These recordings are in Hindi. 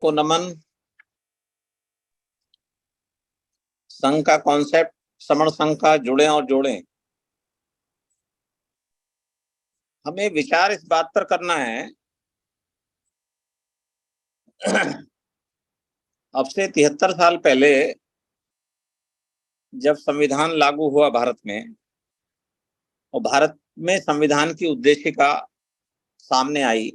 को नमन। संघ का कॉन्सेप्ट, समण संघ का जुड़े और जोड़ें। हमें विचार इस बात पर करना है अब से 73 साल पहले जब संविधान लागू हुआ भारत में, और भारत में संविधान की उद्देशिका सामने आई,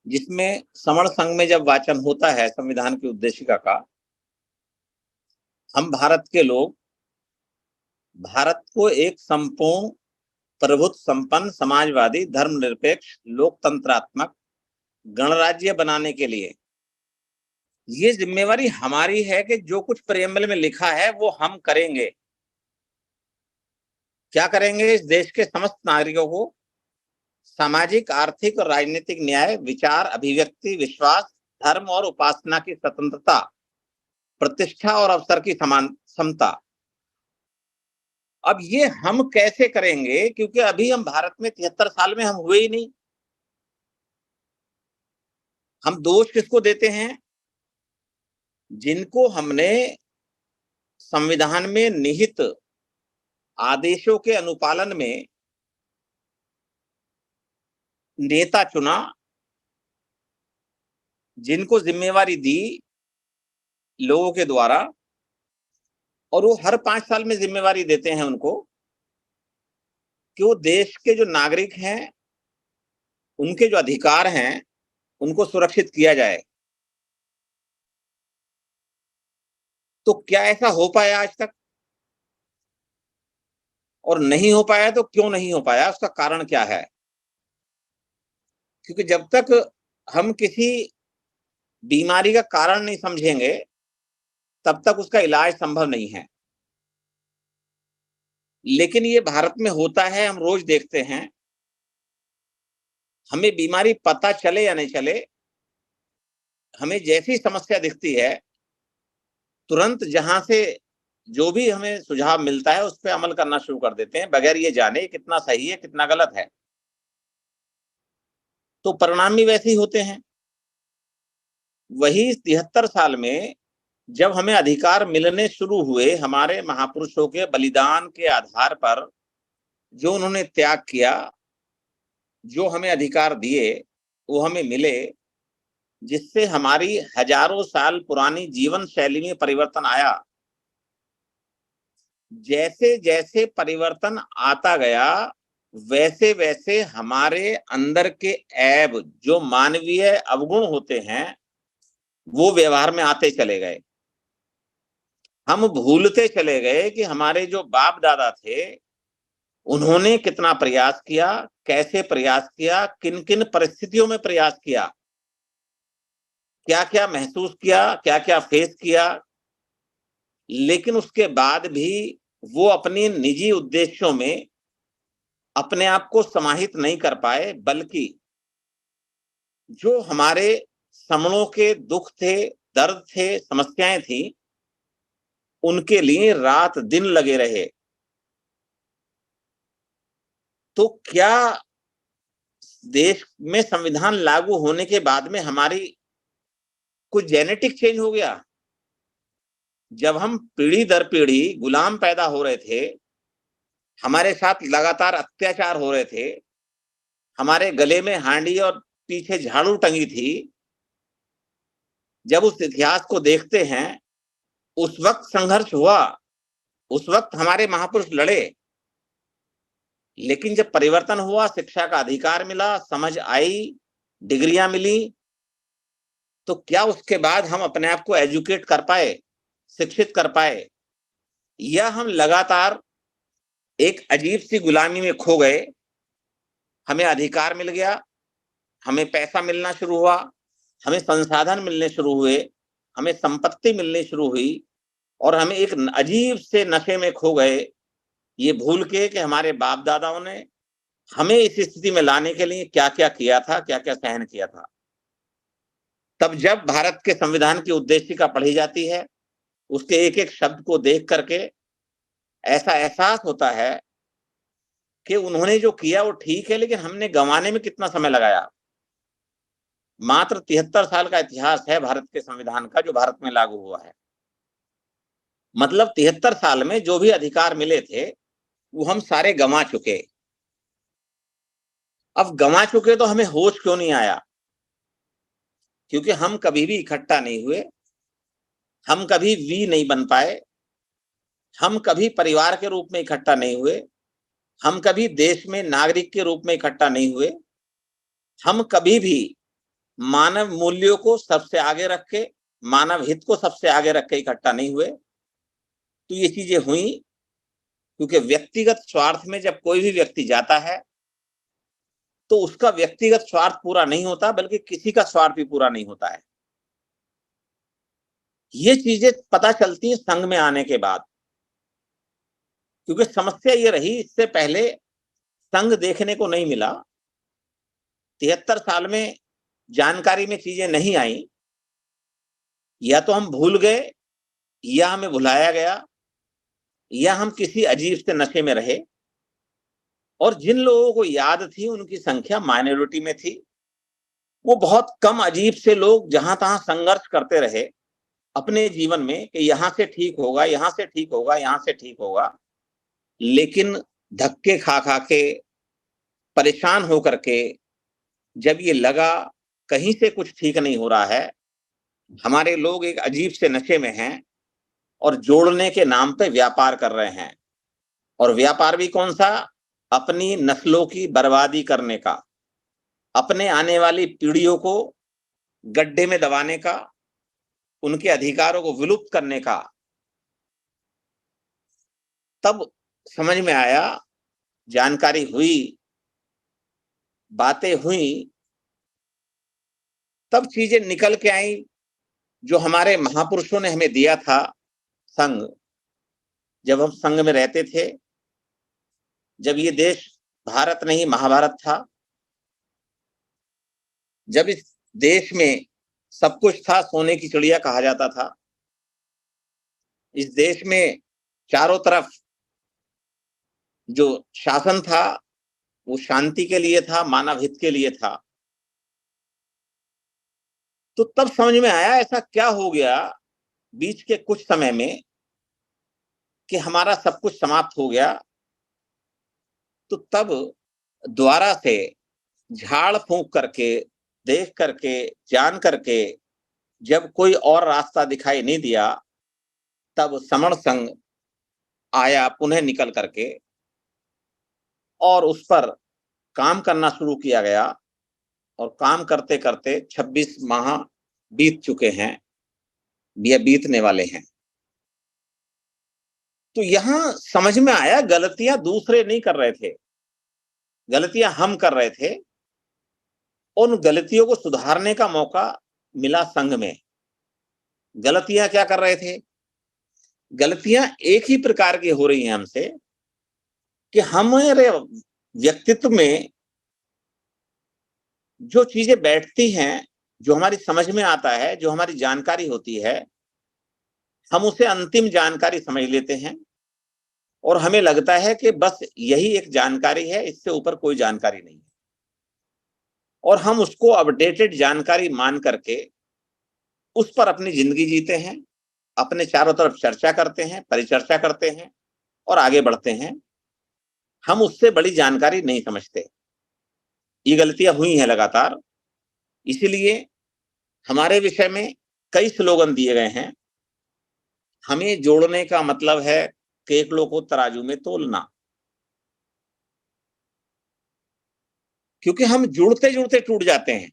जिसमें समण संघ में जब वाचन होता है संविधान की उद्देशिका का, हम भारत के लोग भारत को एक संपूर्ण प्रभुत्व संपन्न समाजवादी धर्मनिरपेक्ष लोकतंत्रात्मक गणराज्य बनाने के लिए ये जिम्मेवारी हमारी है कि जो कुछ प्रेमबल में लिखा है वो हम करेंगे। क्या करेंगे? इस देश के समस्त नागरिकों को सामाजिक, आर्थिक और राजनीतिक न्याय, विचार, अभिव्यक्ति, विश्वास, धर्म और उपासना की स्वतंत्रता, प्रतिष्ठा और अवसर की समान समता। अब ये हम कैसे करेंगे? क्योंकि अभी हम भारत में 73 साल में हम हुए ही नहीं। हम दोष किसको देते हैं? जिनको हमने संविधान में निहित आदेशों के अनुपालन में नेता चुना, जिनको जिम्मेवारी दी लोगों के द्वारा, और वो हर 5 साल में जिम्मेवारी देते हैं उनको कि वो देश के जो नागरिक हैं, उनके जो अधिकार हैं, उनको सुरक्षित किया जाए। तो क्या ऐसा हो पाया आज तक? और नहीं हो पाया तो क्यों नहीं हो पाया? उसका कारण क्या है? क्योंकि जब तक हम किसी बीमारी का कारण नहीं समझेंगे, तब तक उसका इलाज संभव नहीं है। लेकिन ये भारत में होता है, हम रोज देखते हैं। हमें बीमारी पता चले या नहीं चले, हमें जैसी समस्या दिखती है, तुरंत जहां से जो भी हमें सुझाव मिलता है उस पर अमल करना शुरू कर देते हैं, बगैर ये जाने कितना सही है कितना गलत है। तो परिणाम भी वैसे ही होते हैं। वही 73 साल में जब हमें अधिकार मिलने शुरू हुए, हमारे महापुरुषों के बलिदान के आधार पर जो उन्होंने त्याग किया, जो हमें अधिकार दिए, वो हमें मिले, जिससे हमारी हजारों साल पुरानी जीवन शैली में परिवर्तन आया। जैसे जैसे परिवर्तन आता गया, वैसे वैसे हमारे अंदर के ऐब, जो मानवीय अवगुण होते हैं, वो व्यवहार में आते चले गए। हम भूलते चले गए कि हमारे जो बाप दादा थे, उन्होंने कितना प्रयास किया, कैसे प्रयास किया, किन किन परिस्थितियों में प्रयास किया, क्या क्या महसूस किया, क्या क्या फेस किया। लेकिन उसके बाद भी वो अपने निजी उद्देश्यों में अपने आप को समाहित नहीं कर पाए, बल्कि जो हमारे समणों के दुख थे, दर्द थे, समस्याएं थी, उनके लिए रात दिन लगे रहे। तो क्या देश में संविधान लागू होने के बाद में हमारी कुछ जेनेटिक चेंज हो गया? जब हम पीढ़ी दर पीढ़ी गुलाम पैदा हो रहे थे, हमारे साथ लगातार अत्याचार हो रहे थे, हमारे गले में हांडी और पीछे झाड़ू टंगी थी, जब उस इतिहास को देखते हैं, उस वक्त संघर्ष हुआ, उस वक्त हमारे महापुरुष लड़े। लेकिन जब परिवर्तन हुआ, शिक्षा का अधिकार मिला, समझ आई, डिग्रियां मिली, तो क्या उसके बाद हम अपने आप को एजुकेट कर पाए, शिक्षित कर पाए, या हम लगातार एक अजीब सी गुलामी में खो गए? हमें अधिकार मिल गया, हमें पैसा मिलना शुरू हुआ, हमें संसाधन मिलने शुरू हुए, हमें संपत्ति मिलनी शुरू हुई, और हमें एक अजीब से नशे में खो गए, ये भूल के कि हमारे बाप दादाओं ने हमें इस स्थिति में लाने के लिए क्या क्या किया था, क्या क्या सहन किया था। तब जब भारत के संविधान की उद्देशिका पढ़ी जाती है, उसके एक एक शब्द को देख करके ऐसा एहसास होता है कि उन्होंने जो किया वो ठीक है, लेकिन हमने गंवाने में कितना समय लगाया। मात्र 73 साल का इतिहास है भारत के संविधान का, जो भारत में लागू हुआ है। मतलब 73 साल में जो भी अधिकार मिले थे वो हम सारे गंवा चुके। अब गंवा चुके तो हमें होश क्यों नहीं आया? क्योंकि हम कभी भी इकट्ठा नहीं हुए, हम कभी वी नहीं बन पाए, हम कभी परिवार के रूप में इकट्ठा नहीं हुए, हम कभी देश में नागरिक के रूप में इकट्ठा नहीं हुए, हम कभी भी मानव मूल्यों को सबसे आगे रख के, मानव हित को सबसे आगे रख के इकट्ठा नहीं हुए। तो ये चीजें हुई क्योंकि व्यक्तिगत स्वार्थ में जब कोई भी व्यक्ति जाता है तो उसका व्यक्तिगत स्वार्थ पूरा नहीं होता, बल्कि किसी का स्वार्थ भी पूरा नहीं होता है। ये चीजें पता चलती हैं संघ में आने के बाद, क्योंकि समस्या ये रही, इससे पहले संघ देखने को नहीं मिला। 73 साल में जानकारी में चीजें नहीं आई, या तो हम भूल गए, या हमें भुलाया गया, या हम किसी अजीब से नशे में रहे। और जिन लोगों को याद थी उनकी संख्या माइनॉरिटी में थी। वो बहुत कम अजीब से लोग जहां तहां संघर्ष करते रहे अपने जीवन में कि यहां से ठीक होगा, यहां से ठीक होगा, यहां से ठीक होगा। लेकिन धक्के खा खा के, परेशान होकर के, जब ये लगा कहीं से कुछ ठीक नहीं हो रहा है, हमारे लोग एक अजीब से नशे में हैं और जोड़ने के नाम पे व्यापार कर रहे हैं। और व्यापार भी कौन सा? अपनी नस्लों की बर्बादी करने का, अपने आने वाली पीढ़ियों को गड्ढे में दबाने का, उनके अधिकारों को विलुप्त करने का। तब समझ में आया, जानकारी हुई, बातें हुई, तब चीजें निकल के आई जो हमारे महापुरुषों ने हमें दिया था। संघ, जब हम संघ में रहते थे, जब ये देश भारत नहीं महाभारत था, जब इस देश में सब कुछ था, सोने की चिड़िया कहा जाता था, इस देश में चारों तरफ जो शासन था वो शांति के लिए था, मानव हित के लिए था। तो तब समझ में आया ऐसा क्या हो गया बीच के कुछ समय में कि हमारा सब कुछ समाप्त हो गया। तो तब द्वारा से झाड़ फूंक करके, देख करके, जान करके, जब कोई और रास्ता दिखाई नहीं दिया, तब समण संघ आया पुनः निकल करके, और उस पर काम करना शुरू किया गया। और काम करते करते 26 माह बीत चुके हैं, या बीतने वाले हैं। तो यहां समझ में आया गलतियां दूसरे नहीं कर रहे थे, गलतियां हम कर रहे थे। उन गलतियों को सुधारने का मौका मिला संघ में। गलतियां क्या कर रहे थे? गलतियां एक ही प्रकार की हो रही हैं हमसे कि हमारे व्यक्तित्व में जो चीजें बैठती हैं, जो हमारी समझ में आता है, जो हमारी जानकारी होती है, हम उसे अंतिम जानकारी समझ लेते हैं और हमें लगता है कि बस यही एक जानकारी है, इससे ऊपर कोई जानकारी नहीं है। और हम उसको अपडेटेड जानकारी मान करके उस पर अपनी जिंदगी जीते हैं, अपने चारों तरफ चर्चा करते हैं, परिचर्चा करते हैं और आगे बढ़ते हैं। हम उससे बड़ी जानकारी नहीं समझते। ये गलतियां हुई हैं लगातार। इसीलिए हमारे विषय में कई स्लोगन दिए गए हैं। हमें जोड़ने का मतलब है केकड़ों को तराजू में तोलना, क्योंकि हम जुड़ते जुड़ते टूट जाते हैं।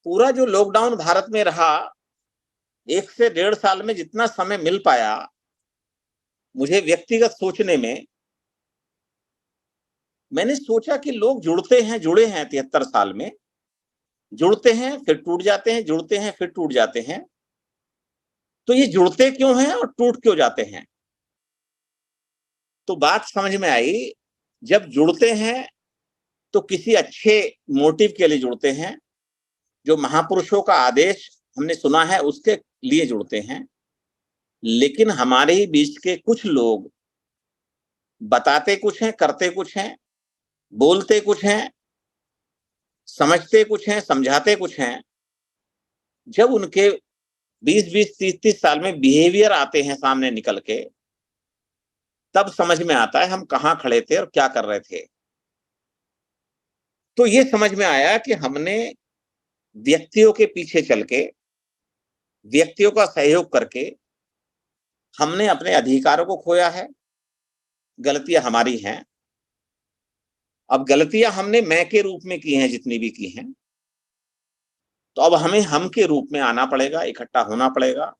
पूरा जो लॉकडाउन भारत में रहा, 1 से 1.5 साल में जितना समय मिल पाया मुझे व्यक्तिगत सोचने में, मैंने सोचा कि लोग जुड़ते हैं, जुड़े हैं 73 साल में, जुड़ते हैं फिर टूट जाते हैं, जुड़ते हैं फिर टूट जाते हैं। तो ये जुड़ते क्यों हैं और टूट क्यों जाते हैं? तो बात समझ में आई, जब जुड़ते हैं तो किसी अच्छे मोटिव के लिए जुड़ते हैं, जो महापुरुषों का आदेश हमने सुना है उसके लिए जुड़ते हैं। लेकिन हमारे ही बीच के कुछ लोग बताते कुछ हैं, करते कुछ हैं, बोलते कुछ हैं, समझते कुछ हैं, समझाते कुछ हैं। जब उनके 20-20, 30-30 साल में बिहेवियर आते हैं सामने निकल के, तब समझ में आता है हम कहाँ खड़े थे और क्या कर रहे थे। तो ये समझ में आया कि हमने व्यक्तियों के पीछे चल के, व्यक्तियों का सहयोग करके हमने अपने अधिकारों को खोया है। गलतियां हमारी हैं। अब गलतियां हमने मैं के रूप में की हैं, जितनी भी की हैं। तो अब हमें हम के रूप में आना पड़ेगा, इकट्ठा होना पड़ेगा,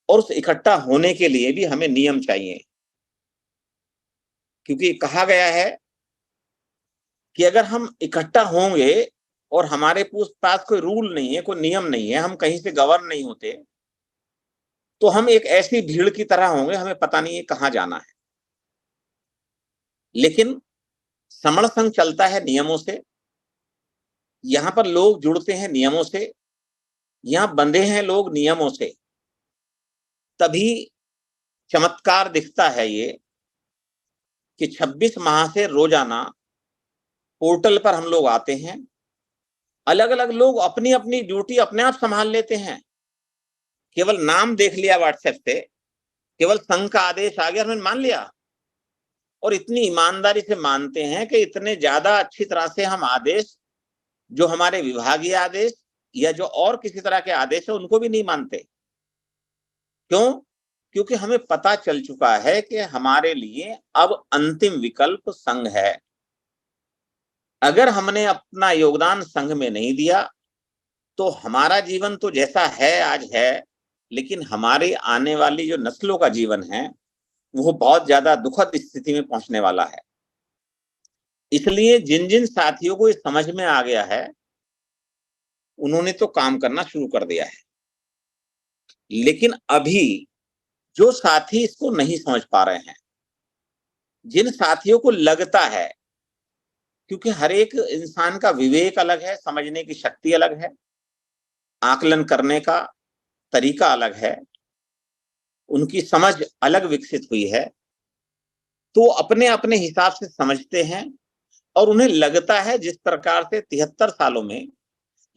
और उस इकट्ठा होने के लिए भी हमें नियम चाहिए। क्योंकि कहा गया है कि अगर हम इकट्ठा होंगे और हमारे पास कोई रूल नहीं है, कोई नियम नहीं है, हम कहीं से गवर्न नहीं होते, तो हम एक ऐसी भीड़ की तरह होंगे, हमें पता नहीं है कहाँ जाना है। लेकिन समण संघ चलता है नियमों से। यहां पर लोग जुड़ते हैं नियमों से, यहां बंधे हैं लोग नियमों से। तभी चमत्कार दिखता है ये कि 26 माह से रोजाना पोर्टल पर हम लोग आते हैं। अलग अलग लोग अपनी अपनी ड्यूटी अपने आप संभाल लेते हैं। केवल नाम देख लिया व्हाट्सएप से, केवल संघ का आदेश आ गया, हमने मान लिया, और इतनी ईमानदारी से मानते हैं कि इतने ज्यादा अच्छी तरह से हम आदेश, जो हमारे विभागीय आदेश या जो और किसी तरह के आदेश है, उनको भी नहीं मानते। क्यों? क्योंकि हमें पता चल चुका है कि हमारे लिए अब अंतिम विकल्प संघ है। अगर हमने अपना योगदान संघ में नहीं दिया, तो हमारा जीवन तो जैसा है आज है, लेकिन हमारे आने वाली जो नस्लों का जीवन है, वो बहुत ज्यादा दुखद स्थिति में पहुंचने वाला है। इसलिए जिन जिन साथियों को ये समझ में आ गया है, उन्होंने तो काम करना शुरू कर दिया है। लेकिन अभी जो साथी इसको नहीं समझ पा रहे हैं, जिन साथियों को लगता है, क्योंकि हर एक इंसान का विवेक अलग है, समझने की शक्ति अलग है, आकलन करने का तरीका अलग है, उनकी समझ अलग विकसित हुई है, तो अपने अपने हिसाब से समझते हैं। और उन्हें लगता है जिस प्रकार से 73 सालों में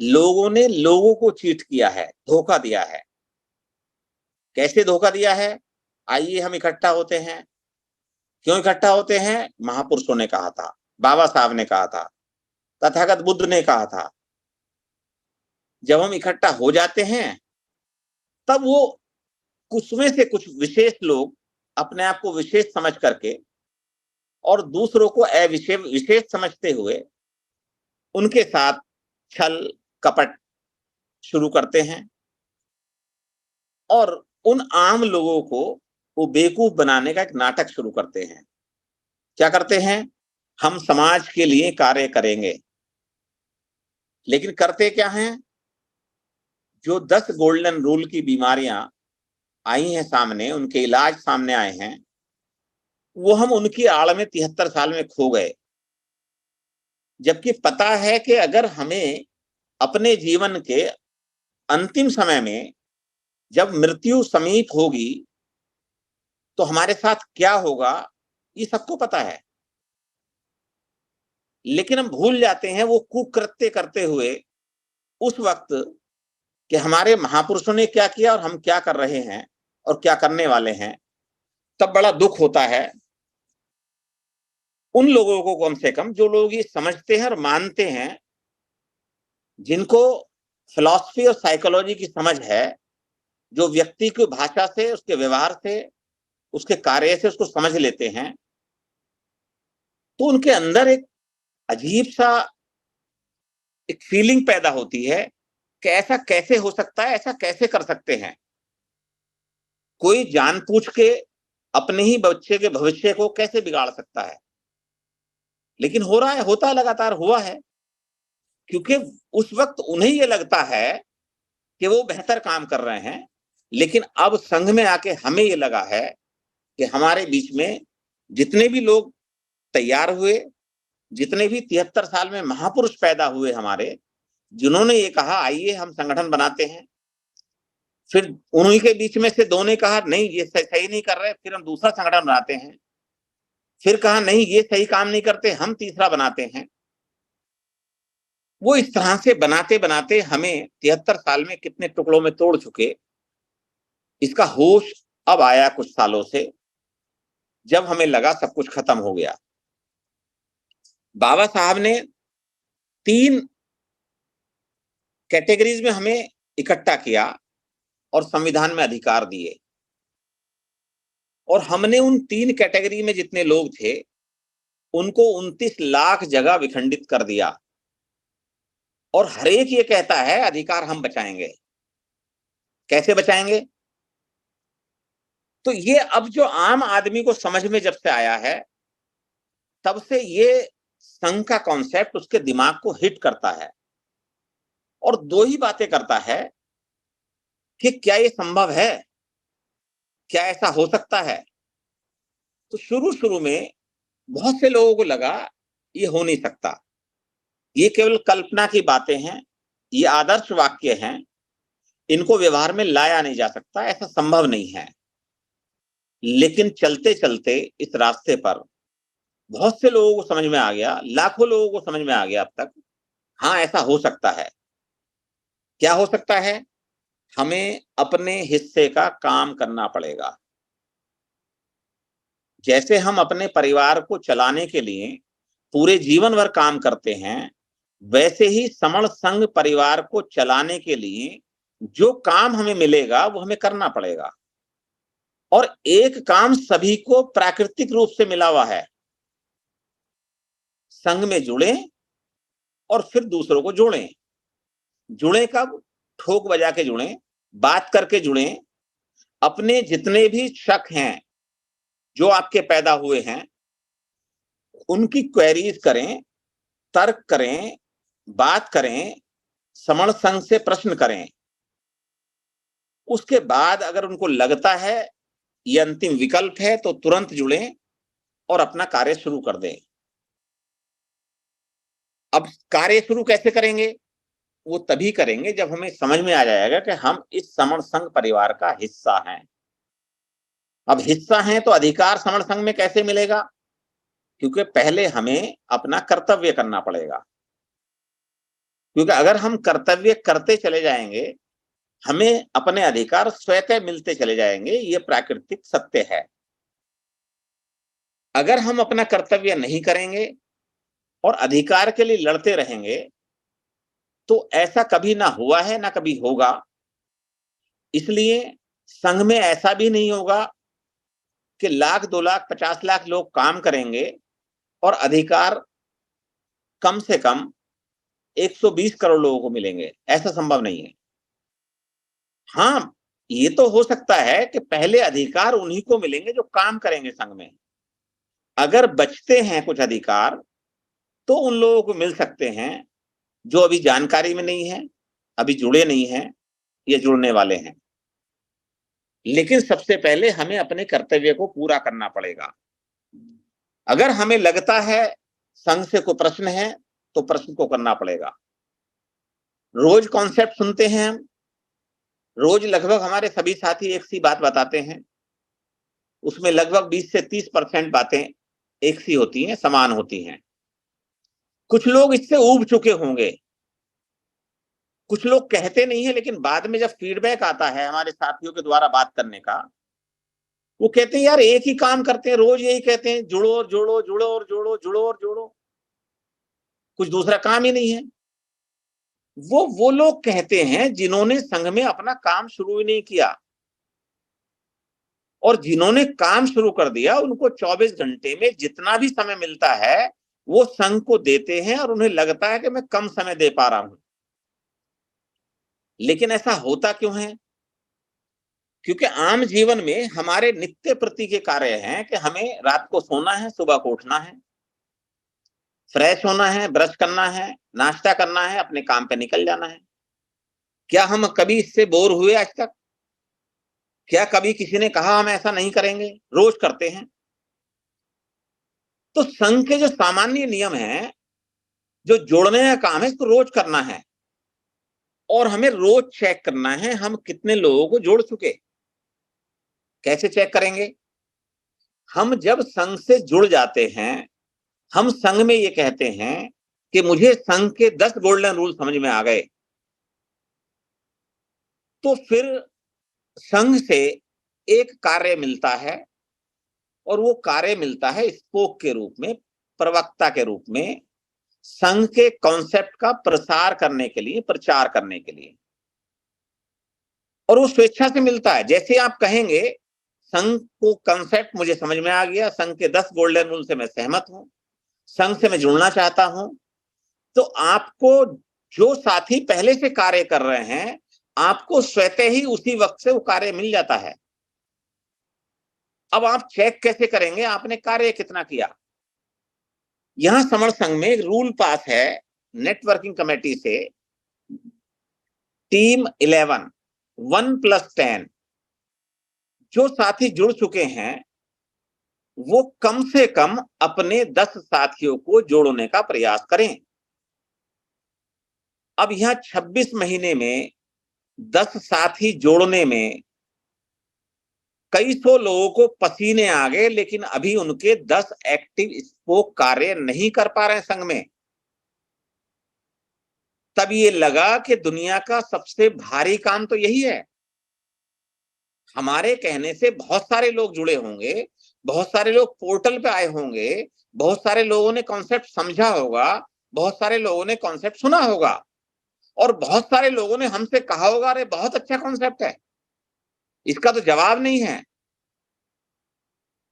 लोगों ने लोगों को चीट किया है, धोखा दिया है। कैसे धोखा दिया है? आइए हम इकट्ठा होते हैं। क्यों इकट्ठा होते हैं? महापुरुषों ने कहा था, बाबा साहब ने कहा था, तथागत बुद्ध ने कहा था। जब हम इकट्ठा हो जाते हैं, तब वो कुछ में से कुछ विशेष लोग अपने आप को विशेष समझ करके और दूसरों को विशेष समझते हुए उनके साथ छल कपट शुरू करते हैं, और उन आम लोगों को वो बेवकूफ बनाने का एक नाटक शुरू करते हैं। क्या करते हैं? हम समाज के लिए कार्य करेंगे। लेकिन करते क्या हैं? जो 10 गोल्डन रूल की बीमारियां आई हैं सामने, उनके इलाज सामने आए हैं, वो हम उनकी आड़ में 73 साल में खो गए। जबकि पता है कि अगर हमें अपने जीवन के अंतिम समय में जब मृत्यु समीप होगी, तो हमारे साथ क्या होगा, ये सबको पता है। लेकिन हम भूल जाते हैं वो कुकृत्य करते हुए उस वक्त कि हमारे महापुरुषों ने क्या किया और हम क्या कर रहे हैं और क्या करने वाले हैं। तब बड़ा दुख होता है उन लोगों को, कम से कम जो लोग ये समझते हैं और मानते हैं, जिनको फिलॉसफी और साइकोलॉजी की समझ है, जो व्यक्ति की भाषा से, उसके व्यवहार से, उसके कार्य से उसको समझ लेते हैं, तो उनके अंदर एक अजीब सा एक फीलिंग पैदा होती है कि ऐसा कैसे हो सकता है, ऐसा कैसे कर सकते हैं। कोई जानबूझ के अपने ही बच्चे के भविष्य को कैसे बिगाड़ सकता है। लेकिन हो रहा है, होता है, लगातार हुआ है। क्योंकि उस वक्त उन्हें ये लगता है कि वो बेहतर काम कर रहे हैं, लेकिन अब संघ में आके हमें ये लगा है कि हमारे बीच में जितने भी लोग तैयार हुए, जितने भी 73 साल में महापुरुष पैदा हुए हमारे, जिन्होंने ये कहा आइए हम संगठन बनाते हैं, फिर उन्हीं के बीच में से दो ने कहा नहीं ये सही नहीं कर रहे, फिर हम दूसरा संगठन बनाते हैं, फिर कहा नहीं ये सही काम नहीं करते, हम तीसरा बनाते हैं। वो इस तरह से बनाते बनाते हमें 73 साल में कितने टुकड़ों में तोड़ चुके, इसका होश अब आया कुछ सालों से, जब हमें लगा सब कुछ खत्म हो गया। बाबा साहब ने 3 कैटेगरीज में हमें इकट्ठा किया और संविधान में अधिकार दिए, और हमने उन 3 कैटेगरी में जितने लोग थे उनको 29 लाख जगह विखंडित कर दिया, और हर एक ये कहता है अधिकार हम बचाएंगे। कैसे बचाएंगे? तो ये अब जो आम आदमी को समझ में जब से आया है, तब से ये संघ का कॉन्सेप्ट उसके दिमाग को हिट करता है, और 2 ही बातें करता है कि क्या ये संभव है, क्या ऐसा हो सकता है। तो शुरू शुरू में बहुत से लोगों को लगा ये हो नहीं सकता, ये केवल कल्पना की बातें हैं, ये आदर्श वाक्य हैं, इनको व्यवहार में लाया नहीं जा सकता, ऐसा संभव नहीं है। लेकिन चलते चलते इस रास्ते पर बहुत से लोगों को समझ में आ गया, लाखों लोगों को समझ में आ गया अब तक, हाँ ऐसा हो सकता है। क्या हो सकता है? हमें अपने हिस्से का काम करना पड़ेगा। जैसे हम अपने परिवार को चलाने के लिए पूरे जीवन भर काम करते हैं, वैसे ही समण संघ परिवार को चलाने के लिए जो काम हमें मिलेगा वो हमें करना पड़ेगा। और एक काम सभी को प्राकृतिक रूप से मिला हुआ है, संघ में जुड़ें और फिर दूसरों को जोड़ें। जुड़ें कब? ठोक बजा के जुड़ें, बात करके जुड़ें, अपने जितने भी शक हैं जो आपके पैदा हुए हैं उनकी क्वेरीज करें, तर्क करें, बात करें, समण संघ से प्रश्न करें। उसके बाद अगर उनको लगता है ये अंतिम विकल्प है तो तुरंत जुड़ें और अपना कार्य शुरू कर दें। अब कार्य शुरू कैसे करेंगे? वो तभी करेंगे जब हमें समझ में आ जाएगा कि हम इस समण संघ परिवार का हिस्सा हैं। अब हिस्सा हैं तो अधिकार समण संघ में कैसे मिलेगा? क्योंकि पहले हमें अपना कर्तव्य करना पड़ेगा। क्योंकि अगर हम कर्तव्य करते चले जाएंगे, हमें अपने अधिकार स्वतः मिलते चले जाएंगे, ये प्राकृतिक सत्य है। अगर हम अपना कर्तव्य नहीं करेंगे और अधिकार के लिए लड़ते रहेंगे, तो ऐसा कभी ना हुआ है ना कभी होगा। इसलिए संघ में ऐसा भी नहीं होगा कि लाख, 2 लाख, 50 लाख लोग काम करेंगे और अधिकार कम से कम 120 करोड़ लोगों को मिलेंगे, ऐसा संभव नहीं है। हाँ, ये तो हो सकता है कि पहले अधिकार उन्हीं को मिलेंगे जो काम करेंगे संघ में। अगर बचते हैं कुछ अधिकार तो उन लोगों को मिल सकते हैं जो अभी जानकारी में नहीं है, अभी जुड़े नहीं हैं या जुड़ने वाले हैं। लेकिन सबसे पहले हमें अपने कर्तव्य को पूरा करना पड़ेगा। अगर हमें लगता है संघ से कोई प्रश्न है तो प्रश्न को करना पड़ेगा। रोज कॉन्सेप्ट सुनते हैं हम, रोज लगभग हमारे सभी साथी एक सी बात बताते हैं, उसमें लगभग 20 से 30% बातें एक सी होती हैं, समान होती हैं। कुछ लोग इससे ऊब चुके होंगे, कुछ लोग कहते नहीं है, लेकिन बाद में जब फीडबैक आता है हमारे साथियों के द्वारा बात करने का, वो कहते हैं यार एक ही काम करते हैं, रोज यही कहते हैं, जुड़ो और जोड़ो, जुड़ो और जोड़ो, जुड़ो और जोड़ो, कुछ दूसरा काम ही नहीं है। वो लोग कहते हैं जिन्होंने संघ में अपना काम शुरू ही नहीं किया, और जिन्होंने काम शुरू कर दिया उनको 24 घंटे में जितना भी समय मिलता है वो संघ को देते हैं, और उन्हें लगता है कि मैं कम समय दे पा रहा हूं। लेकिन ऐसा होता क्यों है? क्योंकि आम जीवन में हमारे नित्य प्रति के कार्य हैं कि हमें रात को सोना है, सुबह को उठना है, फ्रेश होना है, ब्रश करना है, नाश्ता करना है, अपने काम पे निकल जाना है। क्या हम कभी इससे बोर हुए आज तक? क्या कभी किसी ने कहा हम ऐसा नहीं करेंगे? रोज करते हैं। तो संघ के जो सामान्य नियम हैं, जो जोड़ने का काम है, इसको रोज करना है, और हमें रोज चेक करना है हम कितने लोगों को जोड़ चुके। कैसे चेक करेंगे? हम जब संघ से जुड़ जाते हैं, हम संघ में ये कहते हैं कि मुझे संघ के 10 गोल्डन रूल समझ में आ गए, तो फिर संघ से एक कार्य मिलता है, और वो कार्य मिलता है स्पोक के रूप में, प्रवक्ता के रूप में, संघ के कॉन्सेप्ट का प्रसार करने के लिए, प्रचार करने के लिए। और वो स्वेच्छा से मिलता है। जैसे आप कहेंगे संघ को कॉन्सेप्ट मुझे समझ में आ गया, संघ के 10 गोल्डन रूल से मैं सहमत हूं, संघ से मैं जुड़ना चाहता हूं, तो आपको जो साथी पहले से कार्य कर रहे हैं, आपको स्वतः ही उसी वक्त से वो कार्य मिल जाता है। अब आप चेक कैसे करेंगे आपने कार्य कितना किया? यहां समण संघ में एक रूल पास है नेटवर्किंग कमेटी से, टीम 11 1+10, जो साथी जुड़ चुके हैं वो कम से कम अपने 10 साथियों को जोड़ने का प्रयास करें। अब यहां 26 महीने में 10 साथी जोड़ने में कई सौ लोगों को पसीने आ गए, लेकिन अभी उनके 10 एक्टिव स्पोक कार्य नहीं कर पा रहे हैं संघ में। तब ये लगा कि दुनिया का सबसे भारी काम तो यही है। हमारे कहने से बहुत सारे लोग जुड़े होंगे, बहुत सारे लोग पोर्टल पे आए होंगे, बहुत सारे लोगों ने कॉन्सेप्ट समझा होगा, बहुत सारे लोगों ने कॉन्सेप्ट सुना होगा, और बहुत सारे लोगों ने हमसे कहा होगा अरे बहुत अच्छा कॉन्सेप्ट है, इसका तो जवाब नहीं है।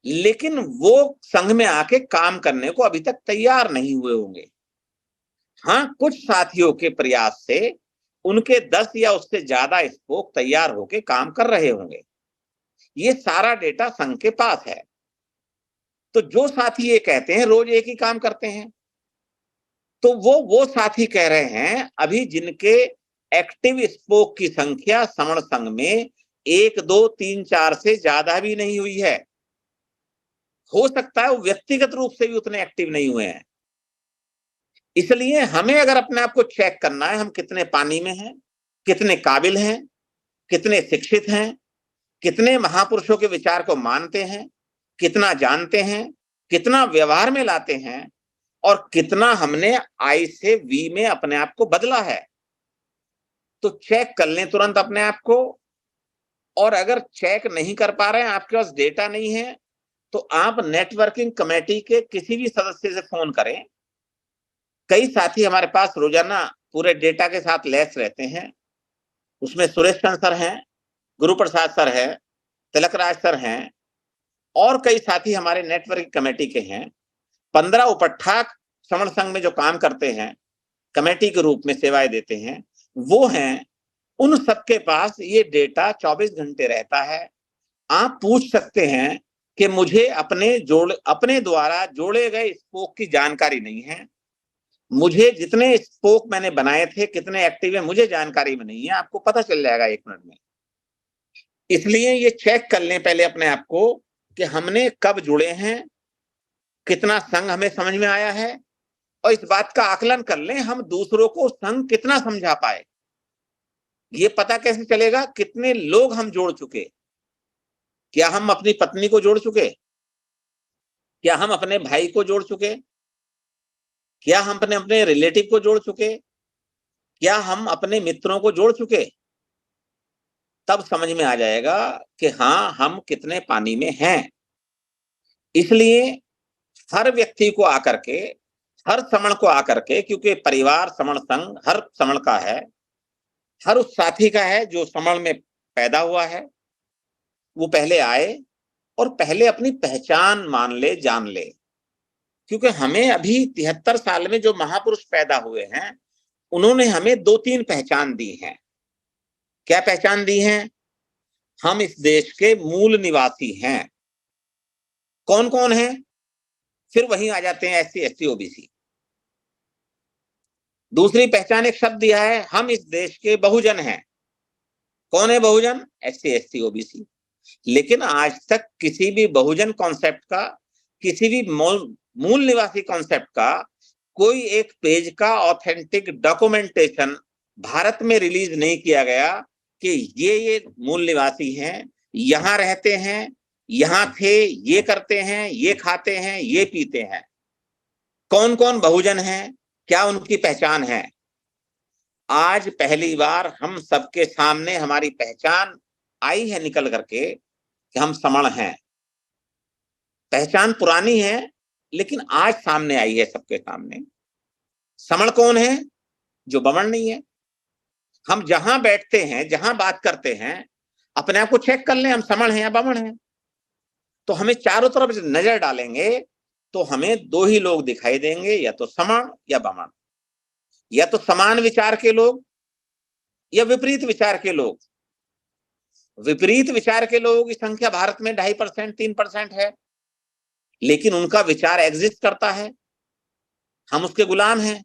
लेकिन वो संघ में आके काम करने को अभी तक तैयार नहीं हुए होंगे। हाँ, कुछ साथियों के प्रयास से उनके 10 या उससे ज्यादा स्पोक तैयार होके काम कर रहे होंगे। ये सारा डेटा संघ के पास है। तो जो साथी ये कहते हैं रोज एक ही काम करते हैं, तो वो साथी कह रहे हैं अभी जिनके एक्टिव स्पोक की संख्या समण संघ में 1 2 3 4 से ज्यादा भी नहीं हुई है। हो सकता है वो व्यक्तिगत रूप से भी उतने एक्टिव नहीं हुए हैं। इसलिए हमें अगर अपने आप को चेक करना है हम कितने पानी में हैं, कितने काबिल हैं, कितने शिक्षित हैं, कितने महापुरुषों के विचार को मानते हैं, कितना जानते हैं, कितना व्यवहार में लाते हैं, और कितना हमने आई से वी में अपने आप को बदला है, तो चेक कर लें तुरंत अपने आप को। और अगर चेक नहीं कर पा रहे हैं, आपके पास डेटा नहीं है, तो आप नेटवर्किंग कमेटी के किसी भी सदस्य से फोन करें। कई साथी हमारे पास रोजाना पूरे डेटा के साथ लैस रहते हैं। उसमें सुरेश चंद्र सर हैं, गुरु प्रसाद सर है, तिलक राज सर हैं, और कई साथी हमारे नेटवर्किंग कमेटी के हैं। 15 उपठाक समण संघ में जो काम करते हैं, कमेटी के रूप में सेवाएं देते हैं, वो हैं। उन सबके पास ये डेटा 24 घंटे रहता है। आप पूछ सकते हैं कि मुझे अपने द्वारा जोड़े गए स्पोक की जानकारी नहीं है, मुझे जितने स्पोक मैंने बनाए थे कितने एक्टिव है मुझे जानकारी में नहीं है। आपको पता चल जाएगा 1 मिनट में। इसलिए ये चेक कर लें पहले अपने आप को कि हमने कब जुड़े हैं, कितना संघ हमें समझ में आया है, और इस बात का आकलन कर लें हम दूसरों को संघ कितना समझा पाए। ये पता कैसे चलेगा कितने लोग हम जोड़ चुके? क्या हम अपनी पत्नी को जोड़ चुके? क्या हम अपने भाई को जोड़ चुके? क्या हम अपने अपने रिलेटिव को जोड़ चुके? क्या हम अपने मित्रों को जोड़ चुके? तब समझ में आ जाएगा कि हाँ हम कितने पानी में हैं। इसलिए हर व्यक्ति को आकर के, हर समण को आकर के, क्योंकि परिवार समण संघ हर समण का है, हर उस साथी का है जो समण में पैदा हुआ है, वो पहले आए और पहले अपनी पहचान मान ले, जान ले। क्योंकि हमें अभी 73 साल में जो महापुरुष पैदा हुए हैं उन्होंने हमें 2-3 पहचान दी हैं। क्या पहचान दी हैं? हम इस देश के मूल निवासी हैं। कौन कौन है? फिर वहीं आ जाते हैं SC ST OBC। दूसरी पहचान एक शब्द दिया है, हम इस देश के बहुजन हैं। कौन है बहुजन? SC ST OBC। लेकिन आज तक किसी भी बहुजन कॉन्सेप्ट का, किसी भी मूल निवासी कॉन्सेप्ट का कोई एक पेज का ऑथेंटिक डॉक्यूमेंटेशन भारत में रिलीज नहीं किया गया कि ये मूल निवासी हैं, यहां रहते हैं, यहां थे, ये करते हैं, ये खाते हैं, ये पीते हैं। कौन कौन बहुजन हैं? क्या उनकी पहचान है? आज पहली बार हम सबके सामने हमारी पहचान आई है निकल करके कि हम समण हैं। पहचान पुरानी है, लेकिन आज सामने आई है सबके सामने। समण कौन है? जो बमण नहीं है। हम जहां बैठते हैं, जहां बात करते हैं, अपने आप को चेक कर लें, हम समण हैं या बमण हैं। तो हमें चारों तरफ नजर डालेंगे तो हमें दो ही लोग दिखाई देंगे, या तो समण या बमण, या तो समान विचार के लोग या विपरीत विचार के लोग। विपरीत विचार के लोगों की संख्या भारत में 2.5% 3% है, लेकिन उनका विचार एग्जिस्ट करता है, हम उसके गुलाम हैं।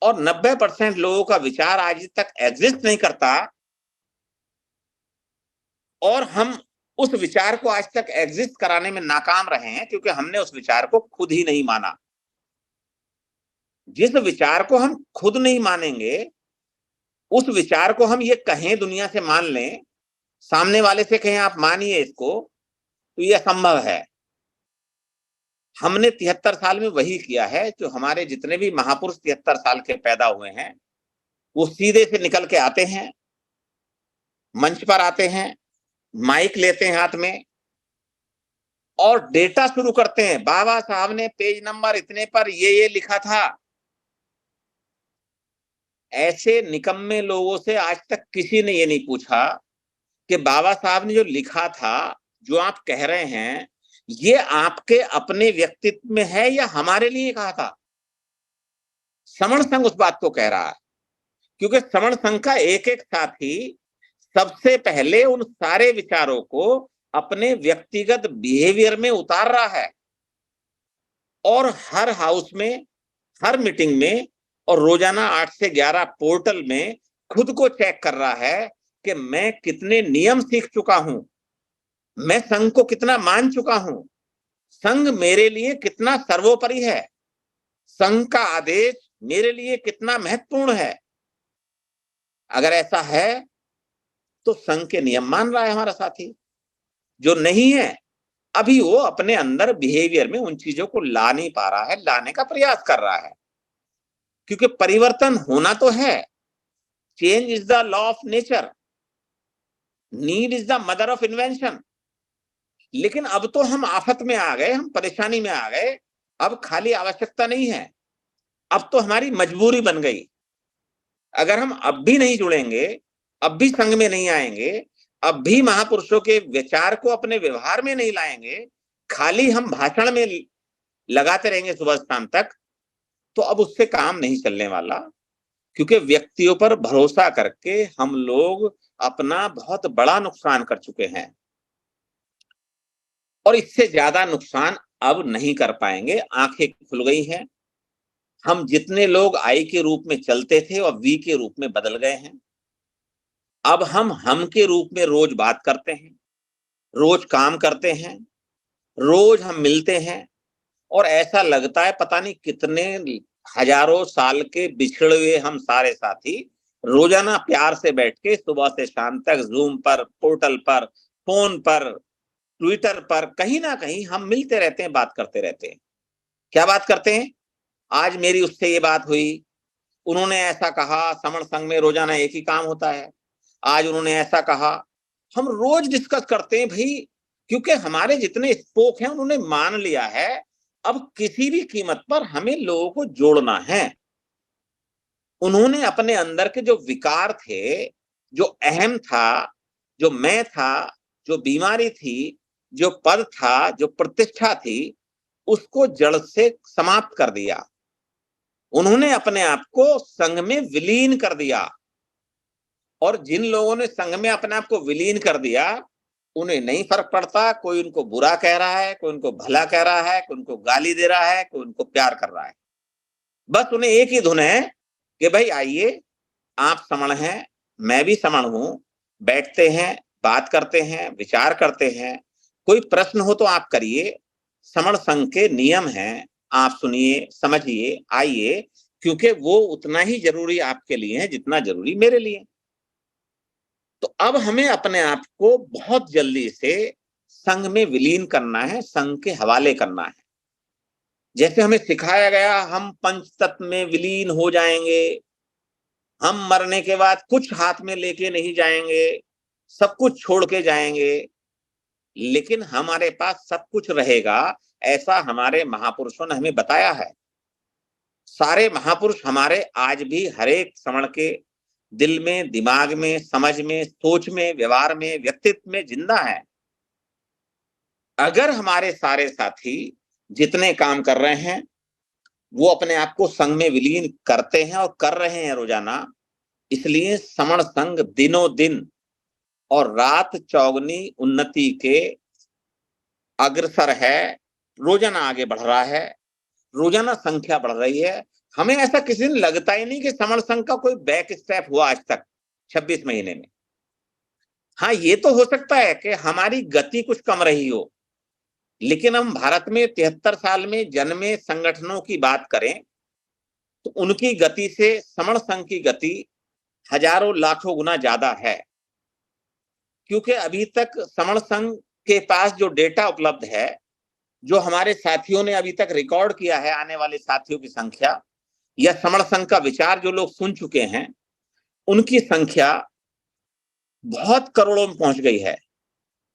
और 90% लोगों का विचार आज तक एग्जिस्ट नहीं करता, और हम उस विचार को आज तक एग्जिस्ट कराने में नाकाम रहे हैं, क्योंकि हमने उस विचार को खुद ही नहीं माना। जिस विचार को हम खुद नहीं मानेंगे, उस विचार को हम ये कहें दुनिया से मान लें, सामने वाले से कहें आप मानिए इसको, तो ये असंभव है। हमने 73 साल में वही किया है जो हमारे जितने भी महापुरुष 73 साल के पैदा हुए हैं, वो सीधे से निकल के आते हैं, मंच पर आते हैं, माइक लेते हैं हाथ में और डेटा शुरू करते हैं। बाबा साहब ने पेज नंबर इतने पर ये लिखा था। ऐसे निकम्मे लोगों से आज तक किसी ने ये नहीं पूछा कि बाबा साहब ने जो लिखा था, जो आप कह रहे हैं, ये आपके अपने व्यक्तित्व में है या हमारे लिए कहा था? समण संघ उस बात को कह रहा है, क्योंकि समण संघ का एक एक साथी सबसे पहले उन सारे विचारों को अपने व्यक्तिगत बिहेवियर में उतार रहा है, और हर हाउस में, हर मीटिंग में और रोजाना 8 से 11 पोर्टल में खुद को चेक कर रहा है कि मैं कितने नियम सीख चुका हूं, मैं संघ को कितना मान चुका हूं, संघ मेरे लिए कितना सर्वोपरि है, संघ का आदेश मेरे लिए कितना महत्वपूर्ण है। अगर ऐसा है तो संघ के नियम मान रहा है हमारा साथी। जो नहीं है, अभी वो अपने अंदर बिहेवियर में उन चीजों को ला नहीं पा रहा है, लाने का प्रयास कर रहा है, क्योंकि परिवर्तन होना तो है। Change is the law of nature, need is the mother of invention. लेकिन अब तो हम आफत में आ गए, हम परेशानी में आ गए। अब खाली आवश्यकता नहीं है, अब तो हमारी मजबूरी बन गई। अगर हम अब भी नहीं जुड़ेंगे, अब भी संघ में नहीं आएंगे, अब भी महापुरुषों के विचार को अपने व्यवहार में नहीं लाएंगे, खाली हम भाषण में लगाते रहेंगे सुबह शाम तक, तो अब उससे काम नहीं चलने वाला। क्योंकि व्यक्तियों पर भरोसा करके हम लोग अपना बहुत बड़ा नुकसान कर चुके हैं, और इससे ज्यादा नुकसान अब नहीं कर पाएंगे। आंखें खुल गई हैं। हम जितने लोग आई के रूप में चलते थे और वी के रूप में बदल गए हैं। अब हम के रूप में रोज बात करते हैं, रोज काम करते हैं, रोज हम मिलते हैं, और ऐसा लगता है पता नहीं कितने हजारों साल के बिछड़े हुए हम सारे साथी रोजाना प्यार से बैठ के सुबह से शाम तक जूम पर, पोर्टल पर, फोन पर, ट्विटर पर, कहीं ना कहीं हम मिलते रहते हैं, बात करते रहते हैं। क्या बात करते हैं? आज मेरी उससे ये बात हुई, उन्होंने ऐसा कहा। समण संघ में रोजाना एक ही काम होता है, आज उन्होंने ऐसा कहा। हम रोज डिस्कस करते हैं भाई, क्योंकि हमारे जितने स्पोक हैं उन्होंने मान लिया है अब किसी भी कीमत पर हमें लोगों को जोड़ना है। उन्होंने अपने अंदर के जो विकार थे, जो अहम था, जो मैं था, जो बीमारी थी, जो पद था, जो प्रतिष्ठा थी, उसको जड़ से समाप्त कर दिया। उन्होंने अपने आप को संघ में विलीन कर दिया, और जिन लोगों ने संघ में अपने आप को विलीन कर दिया, उन्हें नहीं फर्क पड़ता कोई उनको बुरा कह रहा है, कोई उनको भला कह रहा है, कोई उनको गाली दे रहा है, कोई उनको प्यार कर रहा है। बस उन्हें एक ही धुन है कि भाई आइए, आप समण हैं, मैं भी समण हूं, बैठते हैं, बात करते हैं, विचार करते हैं, कोई प्रश्न हो तो आप करिए। समण संघ के नियम हैं, आप सुनिए, समझिए, आइए, क्योंकि वो उतना ही जरूरी आपके लिए है जितना जरूरी मेरे लिए। तो अब हमें अपने आप को बहुत जल्दी से संघ में विलीन करना है, संघ के हवाले करना है। जैसे हमें सिखाया गया हम पंच तत्व में विलीन हो जाएंगे, हम मरने के बाद कुछ हाथ में लेके नहीं जाएंगे, सब कुछ छोड़ के जाएंगे, लेकिन हमारे पास सब कुछ रहेगा, ऐसा हमारे महापुरुषों ने हमें बताया है। सारे महापुरुष हमारे आज भी हर एक श्रवण के दिल में, दिमाग में, समझ में, सोच में, व्यवहार में, व्यक्तित्व में जिंदा है। अगर हमारे सारे साथी जितने काम कर रहे हैं वो अपने आप को संघ में विलीन करते हैं और कर रहे हैं रोजाना, इसलिए श्रवण संघ दिनों दिन और रात चौगनी उन्नति के अग्रसर है, रोजाना आगे बढ़ रहा है, रोजाना संख्या बढ़ रही है। हमें ऐसा किसी दिन लगता ही नहीं कि श्रवण संघ का कोई बैक स्टेप हुआ आज तक 26 महीने में। हाँ, ये तो हो सकता है कि हमारी गति कुछ कम रही हो, लेकिन हम भारत में 73 साल में जन्मे संगठनों की बात करें तो उनकी गति से श्रवण संघ की गति हजारों लाखों गुना ज्यादा है। क्योंकि अभी तक श्रवण संघ के पास जो डेटा उपलब्ध है, जो हमारे साथियों ने अभी तक रिकॉर्ड किया है, आने वाले साथियों की संख्या या श्रवण संघ का विचार जो लोग सुन चुके हैं, उनकी संख्या बहुत करोड़ों में पहुंच गई है।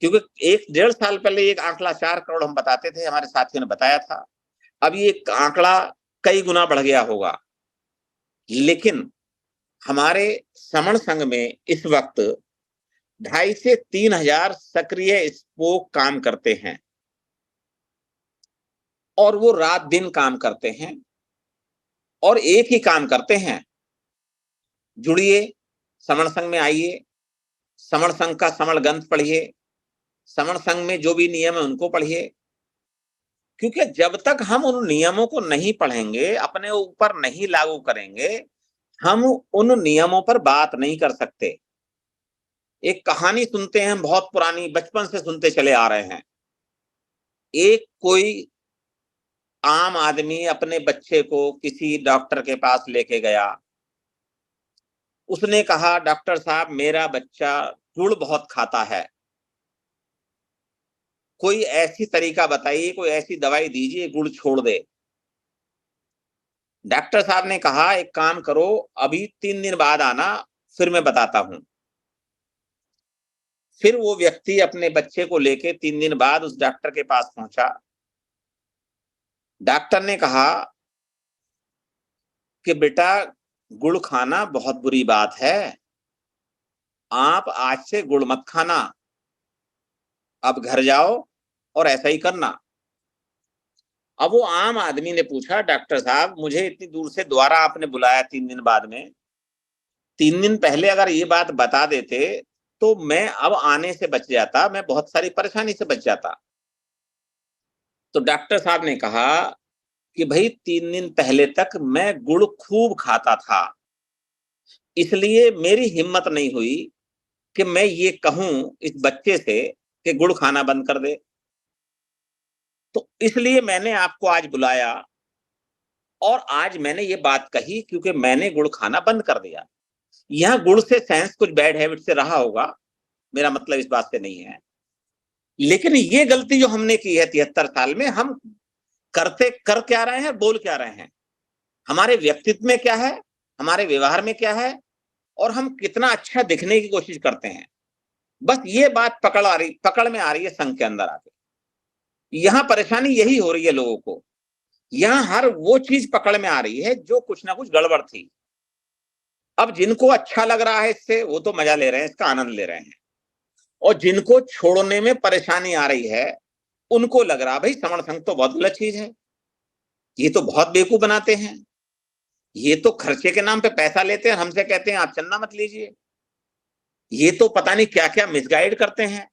क्योंकि 1-1.5 साल पहले एक आंकड़ा 4 करोड़ हम बताते थे, हमारे साथियों ने बताया था, अब ये आंकड़ा कई गुना बढ़ गया होगा। लेकिन हमारे श्रवण संघ में इस वक्त 2,500 से 3,000 सक्रिय स्पोक काम करते हैं और वो रात दिन काम करते हैं और एक ही काम करते हैं। जुड़िए, श्रवण संघ में आइए, श्रवण संघ का श्रवण ग्रंथ पढ़िए, श्रवण संघ में जो भी नियम है उनको पढ़िए। क्योंकि जब तक हम उन नियमों को नहीं पढ़ेंगे, अपने ऊपर नहीं लागू करेंगे, हम उन नियमों पर बात नहीं कर सकते। एक कहानी सुनते हैं, बहुत पुरानी, बचपन से सुनते चले आ रहे हैं। एक कोई आम आदमी अपने बच्चे को किसी डॉक्टर के पास लेके गया। उसने कहा, डॉक्टर साहब मेरा बच्चा गुड़ बहुत खाता है, कोई ऐसी तरीका बताइए, कोई ऐसी दवाई दीजिए गुड़ छोड़ दे। डॉक्टर साहब ने कहा, एक काम करो, अभी 3 दिन बाद आना, फिर मैं बताता हूं। फिर वो व्यक्ति अपने बच्चे को लेके 3 दिन बाद उस डॉक्टर के पास पहुंचा। डॉक्टर ने कहा कि बेटा गुड़ खाना बहुत बुरी बात है, आप आज से गुड़ मत खाना, अब घर जाओ और ऐसा ही करना। अब वो आम आदमी ने पूछा, डॉक्टर साहब मुझे इतनी दूर से दोबारा आपने बुलाया 3 दिन बाद में, 3 दिन पहले अगर ये बात बता देते तो मैं अब आने से बच जाता, मैं बहुत सारी परेशानी से बच जाता। तो डॉक्टर साहब ने कहा कि भाई 3 दिन पहले तक मैं गुड़ खूब खाता था, इसलिए मेरी हिम्मत नहीं हुई कि मैं ये कहूं इस बच्चे से कि गुड़ खाना बंद कर दे। तो इसलिए मैंने आपको आज बुलाया और आज मैंने ये बात कही, क्योंकि मैंने गुड़ खाना बंद कर दिया। यहां गुड़ से सेंस कुछ बैड हैबिट से रहा होगा, मेरा मतलब इस बात से नहीं है, लेकिन ये गलती जो हमने की है 73 साल में, हम करते कर क्या रहे हैं, बोल क्या रहे हैं, हमारे व्यक्तित्व में क्या है, हमारे व्यवहार में क्या है, और हम कितना अच्छा दिखने की कोशिश करते हैं। बस ये बात पकड़ में आ रही है संघ के अंदर आके। यहां परेशानी यही हो रही है लोगों को, यहां हर वो चीज पकड़ में आ रही है जो कुछ ना कुछ गड़बड़ थी। अब जिनको अच्छा लग रहा है इससे, वो तो मजा ले रहे हैं, इसका आनंद ले रहे हैं, और जिनको छोड़ने में परेशानी आ रही है उनको लग रहा भाई श्रवण संघ तो बहुत गलत चीज है, ये तो बहुत बेवकूफ बनाते हैं, ये तो खर्चे के नाम पे पैसा लेते हैं, हमसे कहते हैं आप चंदा मत लीजिए, ये तो पता नहीं क्या क्या मिसगाइड करते हैं,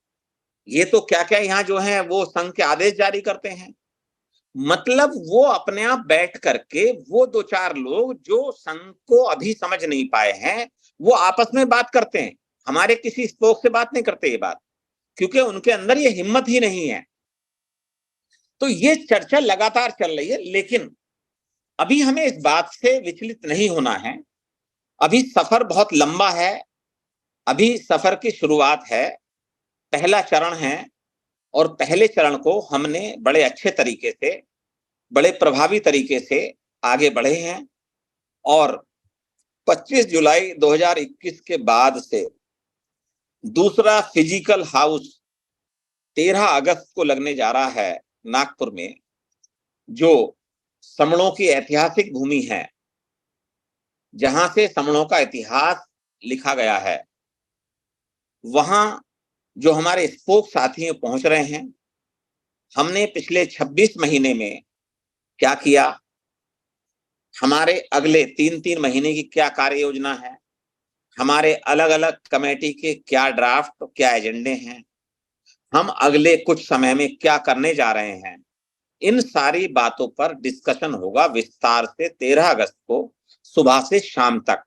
ये तो क्या क्या यहाँ जो है वो संघ के आदेश जारी करते हैं। मतलब वो अपने आप बैठ करके, वो 2-4 लोग जो संघ को अभी समझ नहीं पाए हैं, वो आपस में बात करते हैं, हमारे किसी स्पोक से बात नहीं करते ये बात, क्योंकि उनके अंदर ये हिम्मत ही नहीं है। तो ये चर्चा लगातार चल रही है, लेकिन अभी हमें इस बात से विचलित नहीं होना है। अभी सफर बहुत लंबा है, अभी सफर की शुरुआत है, पहला चरण है, और पहले चरण को हमने बड़े अच्छे तरीके से बड़े प्रभावी तरीके से आगे बढ़े हैं और 25 जुलाई 2021 के बाद से दूसरा फिजिकल हाउस 13 अगस्त को लगने जा रहा है नागपुर में, जो समणों की ऐतिहासिक भूमि है, जहां से समणों का इतिहास लिखा गया है। वहां जो हमारे स्पोक साथी पहुंच रहे हैं, हमने पिछले 26 महीने में क्या किया, हमारे अगले 3-3 महीने की क्या कार्य योजना है, हमारे अलग अलग कमेटी के क्या ड्राफ्ट, क्या एजेंडे हैं, हम अगले कुछ समय में क्या करने जा रहे हैं, इन सारी बातों पर डिस्कशन होगा विस्तार से 13 अगस्त को सुबह से शाम तक।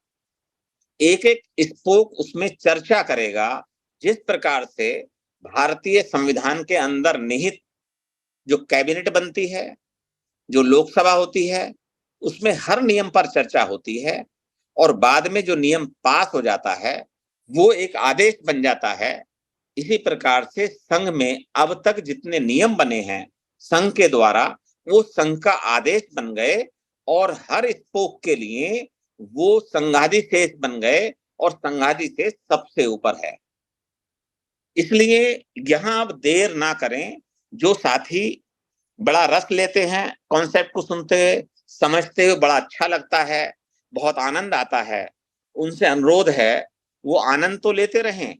एक एक स्पोक उसमें चर्चा करेगा, जिस प्रकार से भारतीय संविधान के अंदर निहित जो कैबिनेट बनती है, जो लोकसभा होती है, उसमें हर नियम पर चर्चा होती है और बाद में जो नियम पास हो जाता है वो एक आदेश बन जाता है। इसी प्रकार से संघ में अब तक जितने नियम बने हैं संघ के द्वारा, वो संघ का आदेश बन गए और हर स्पोक के लिए वो संघाधिशेष बन गए और संघाधिशेष सबसे ऊपर है। इसलिए यहां अब देर ना करें। जो साथी बड़ा रस लेते हैं, कॉन्सेप्ट को सुनते समझते हुए बड़ा अच्छा लगता है, बहुत आनंद आता है, उनसे अनुरोध है वो आनंद तो लेते रहें,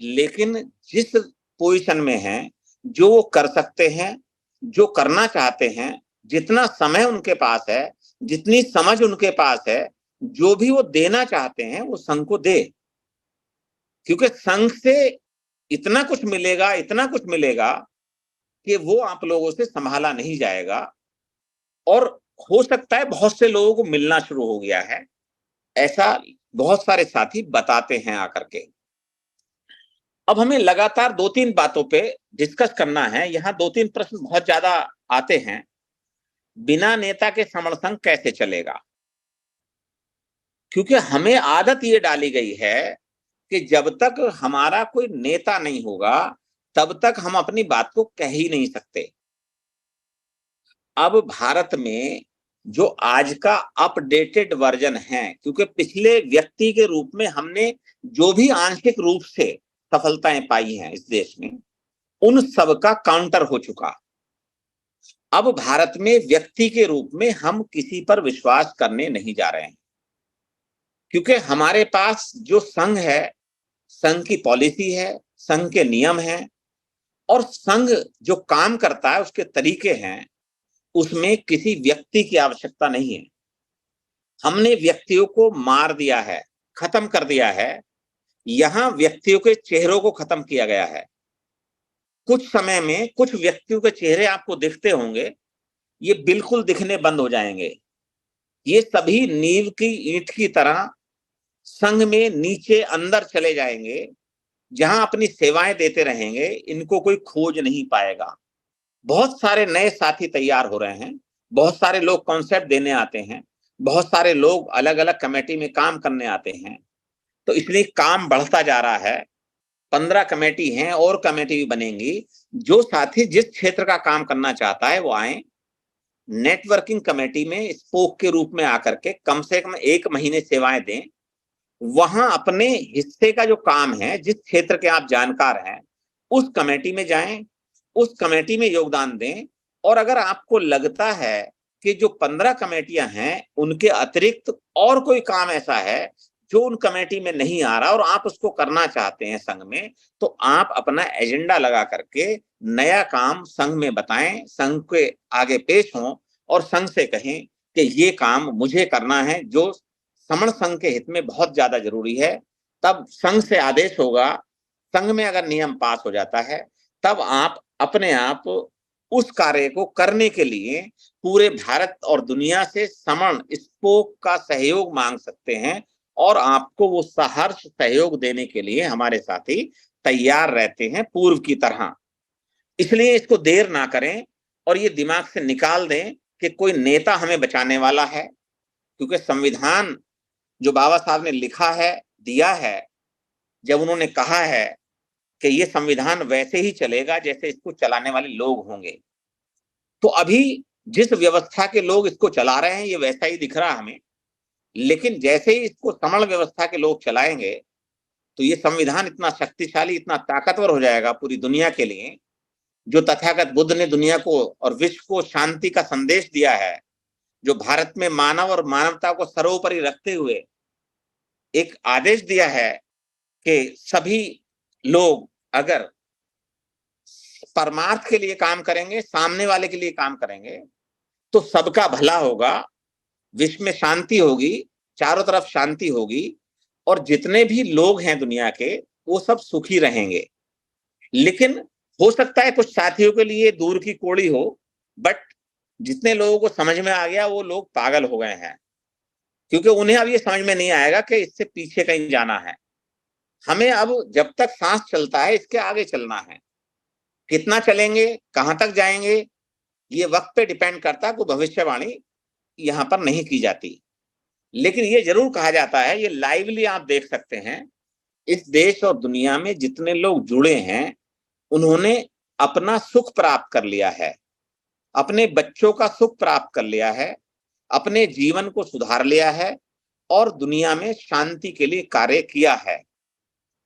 लेकिन जिस पोजीशन में हैं, जो वो कर सकते हैं, जो करना चाहते हैं, जितना समय उनके पास है, जितनी समझ उनके पास है, जो भी वो देना चाहते हैं वो संघ को दे। क्योंकि संघ से इतना कुछ मिलेगा, इतना कुछ मिलेगा कि वो आप लोगों से संभाला नहीं जाएगा। और हो सकता है बहुत से लोगों को मिलना शुरू हो गया है, ऐसा बहुत सारे साथी बताते हैं आकर के। अब हमें लगातार 2-3 बातों पे डिस्कस करना है। यहाँ 2-3 प्रश्न बहुत ज्यादा आते हैं। बिना नेता के समण संघ कैसे चलेगा? क्योंकि हमें आदत ये डाली गई है कि जब तक हमारा कोई नेता नहीं होगा तब तक हम अपनी बात को कह ही नहीं सकते। अब भारत में जो आज का अपडेटेड वर्जन है, क्योंकि पिछले व्यक्ति के रूप में हमने जो भी आंशिक रूप से सफलताएं पाई हैं इस देश में, उन सब का काउंटर हो चुका। अब भारत में व्यक्ति के रूप में हम किसी पर विश्वास करने नहीं जा रहे हैं, क्योंकि हमारे पास जो संघ है, संघ की पॉलिसी है, संघ के नियम हैं और संघ जो काम करता है उसके तरीके हैं, उसमें किसी व्यक्ति की आवश्यकता नहीं है। हमने व्यक्तियों को मार दिया है, खत्म कर दिया है। यहां व्यक्तियों के चेहरों को खत्म किया गया है। कुछ समय में कुछ व्यक्तियों के चेहरे आपको दिखते होंगे, ये बिल्कुल दिखने बंद हो जाएंगे। ये सभी नींव की ईंट की तरह संघ में नीचे अंदर चले जाएंगे, जहां अपनी सेवाएं देते रहेंगे, इनको कोई खोज नहीं पाएगा। बहुत सारे नए साथी तैयार हो रहे हैं, बहुत सारे लोग कॉन्सेप्ट देने आते हैं, बहुत सारे लोग अलग अलग कमेटी में काम करने आते हैं, तो इसलिए काम बढ़ता जा रहा है। 15 कमेटी हैं और कमेटी भी बनेंगी। जो साथी जिस क्षेत्र का काम करना चाहता है वो आए, नेटवर्किंग कमेटी में स्पोक के रूप में आकर के कम से कम 1 महीने सेवाएं दें। वहां अपने हिस्से का जो काम है, जिस क्षेत्र के आप जानकार हैं, उस कमेटी में जाएं, उस कमेटी में योगदान दें। और अगर आपको लगता है कि जो 15 कमेटियां हैं उनके अतिरिक्त और कोई काम ऐसा है जो उन कमेटी में नहीं आ रहा और आप उसको करना चाहते हैं संघ में, तो आप अपना एजेंडा लगा करके नया काम संघ में बताएं, संघ के आगे पेश हों और संघ से कहें कि ये काम मुझे करना है, जो समण संघ के हित में बहुत ज्यादा जरूरी है। तब संघ से आदेश होगा, संघ में अगर नियम पास हो जाता है तब आप अपने आप उस कार्य को करने के लिए पूरे भारत और दुनिया से समण स्पोक का सहयोग मांग सकते हैं और आपको वो सहर्ष सहयोग देने के लिए हमारे साथी तैयार रहते हैं पूर्व की तरह। इसलिए इसको देर ना करें और ये दिमाग से निकाल दें कि कोई नेता हमें बचाने वाला है। क्योंकि संविधान जो बाबा साहब ने लिखा है, दिया है, जब उन्होंने कहा है कि ये संविधान वैसे ही चलेगा जैसे इसको चलाने वाले लोग होंगे, तो अभी जिस व्यवस्था के लोग इसको चला रहे हैं ये वैसा ही दिख रहा हमें, लेकिन जैसे ही इसको समण व्यवस्था के लोग चलाएंगे तो ये संविधान इतना शक्तिशाली, इतना ताकतवर हो जाएगा पूरी दुनिया के लिए। जो तथागत बुद्ध ने दुनिया को और विश्व को शांति का संदेश दिया है, जो भारत में मानव और मानवता को सर्वोपरि रखते हुए एक आदेश दिया है कि सभी लोग अगर परमार्थ के लिए काम करेंगे, सामने वाले के लिए काम करेंगे, तो सबका भला होगा, विश्व में शांति होगी, चारों तरफ शांति होगी और जितने भी लोग हैं दुनिया के वो सब सुखी रहेंगे। लेकिन हो सकता है कुछ साथियों के लिए दूर की कोड़ी हो, बट जितने लोगों को समझ में आ गया वो लोग पागल हो गए हैं, क्योंकि उन्हें अब ये समझ में नहीं आएगा कि इससे पीछे कहीं जाना है। हमें अब जब तक सांस चलता है इसके आगे चलना है। कितना चलेंगे, कहां तक जाएंगे, ये वक्त पे डिपेंड करता है, कोई भविष्यवाणी यहां पर नहीं की जाती। लेकिन ये जरूर कहा जाता है, ये लाइवली आप देख सकते हैं, इस देश और दुनिया में जितने लोग जुड़े हैं उन्होंने अपना सुख प्राप्त कर लिया है, अपने बच्चों का सुख प्राप्त कर लिया है, अपने जीवन को सुधार लिया है और दुनिया में शांति के लिए कार्य किया है।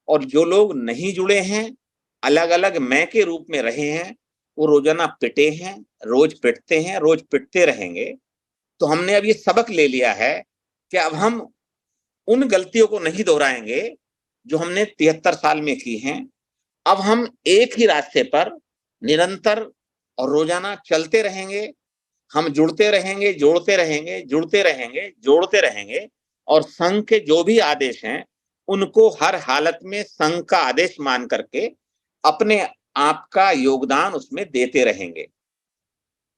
और जो लोग नहीं जुड़े हैं, अलग अलग मैं के रूप में रहे हैं, वो रोजाना पिटे हैं, रोज पिटते हैं, रोज पिटते रहेंगे। तो हमने अब ये सबक ले लिया है कि अब हम उन गलतियों को नहीं दोहराएंगे जो हमने 73 साल में की हैं। अब हम एक ही रास्ते पर निरंतर और रोजाना चलते रहेंगे, हम जुड़ते रहेंगे, जोड़ते रहेंगे, जुड़ते रहेंगे, जोड़ते रहेंगे और संघ के जो भी आदेश हैं उनको हर हालत में संघ का आदेश मान करके अपने आप का योगदान उसमें देते रहेंगे।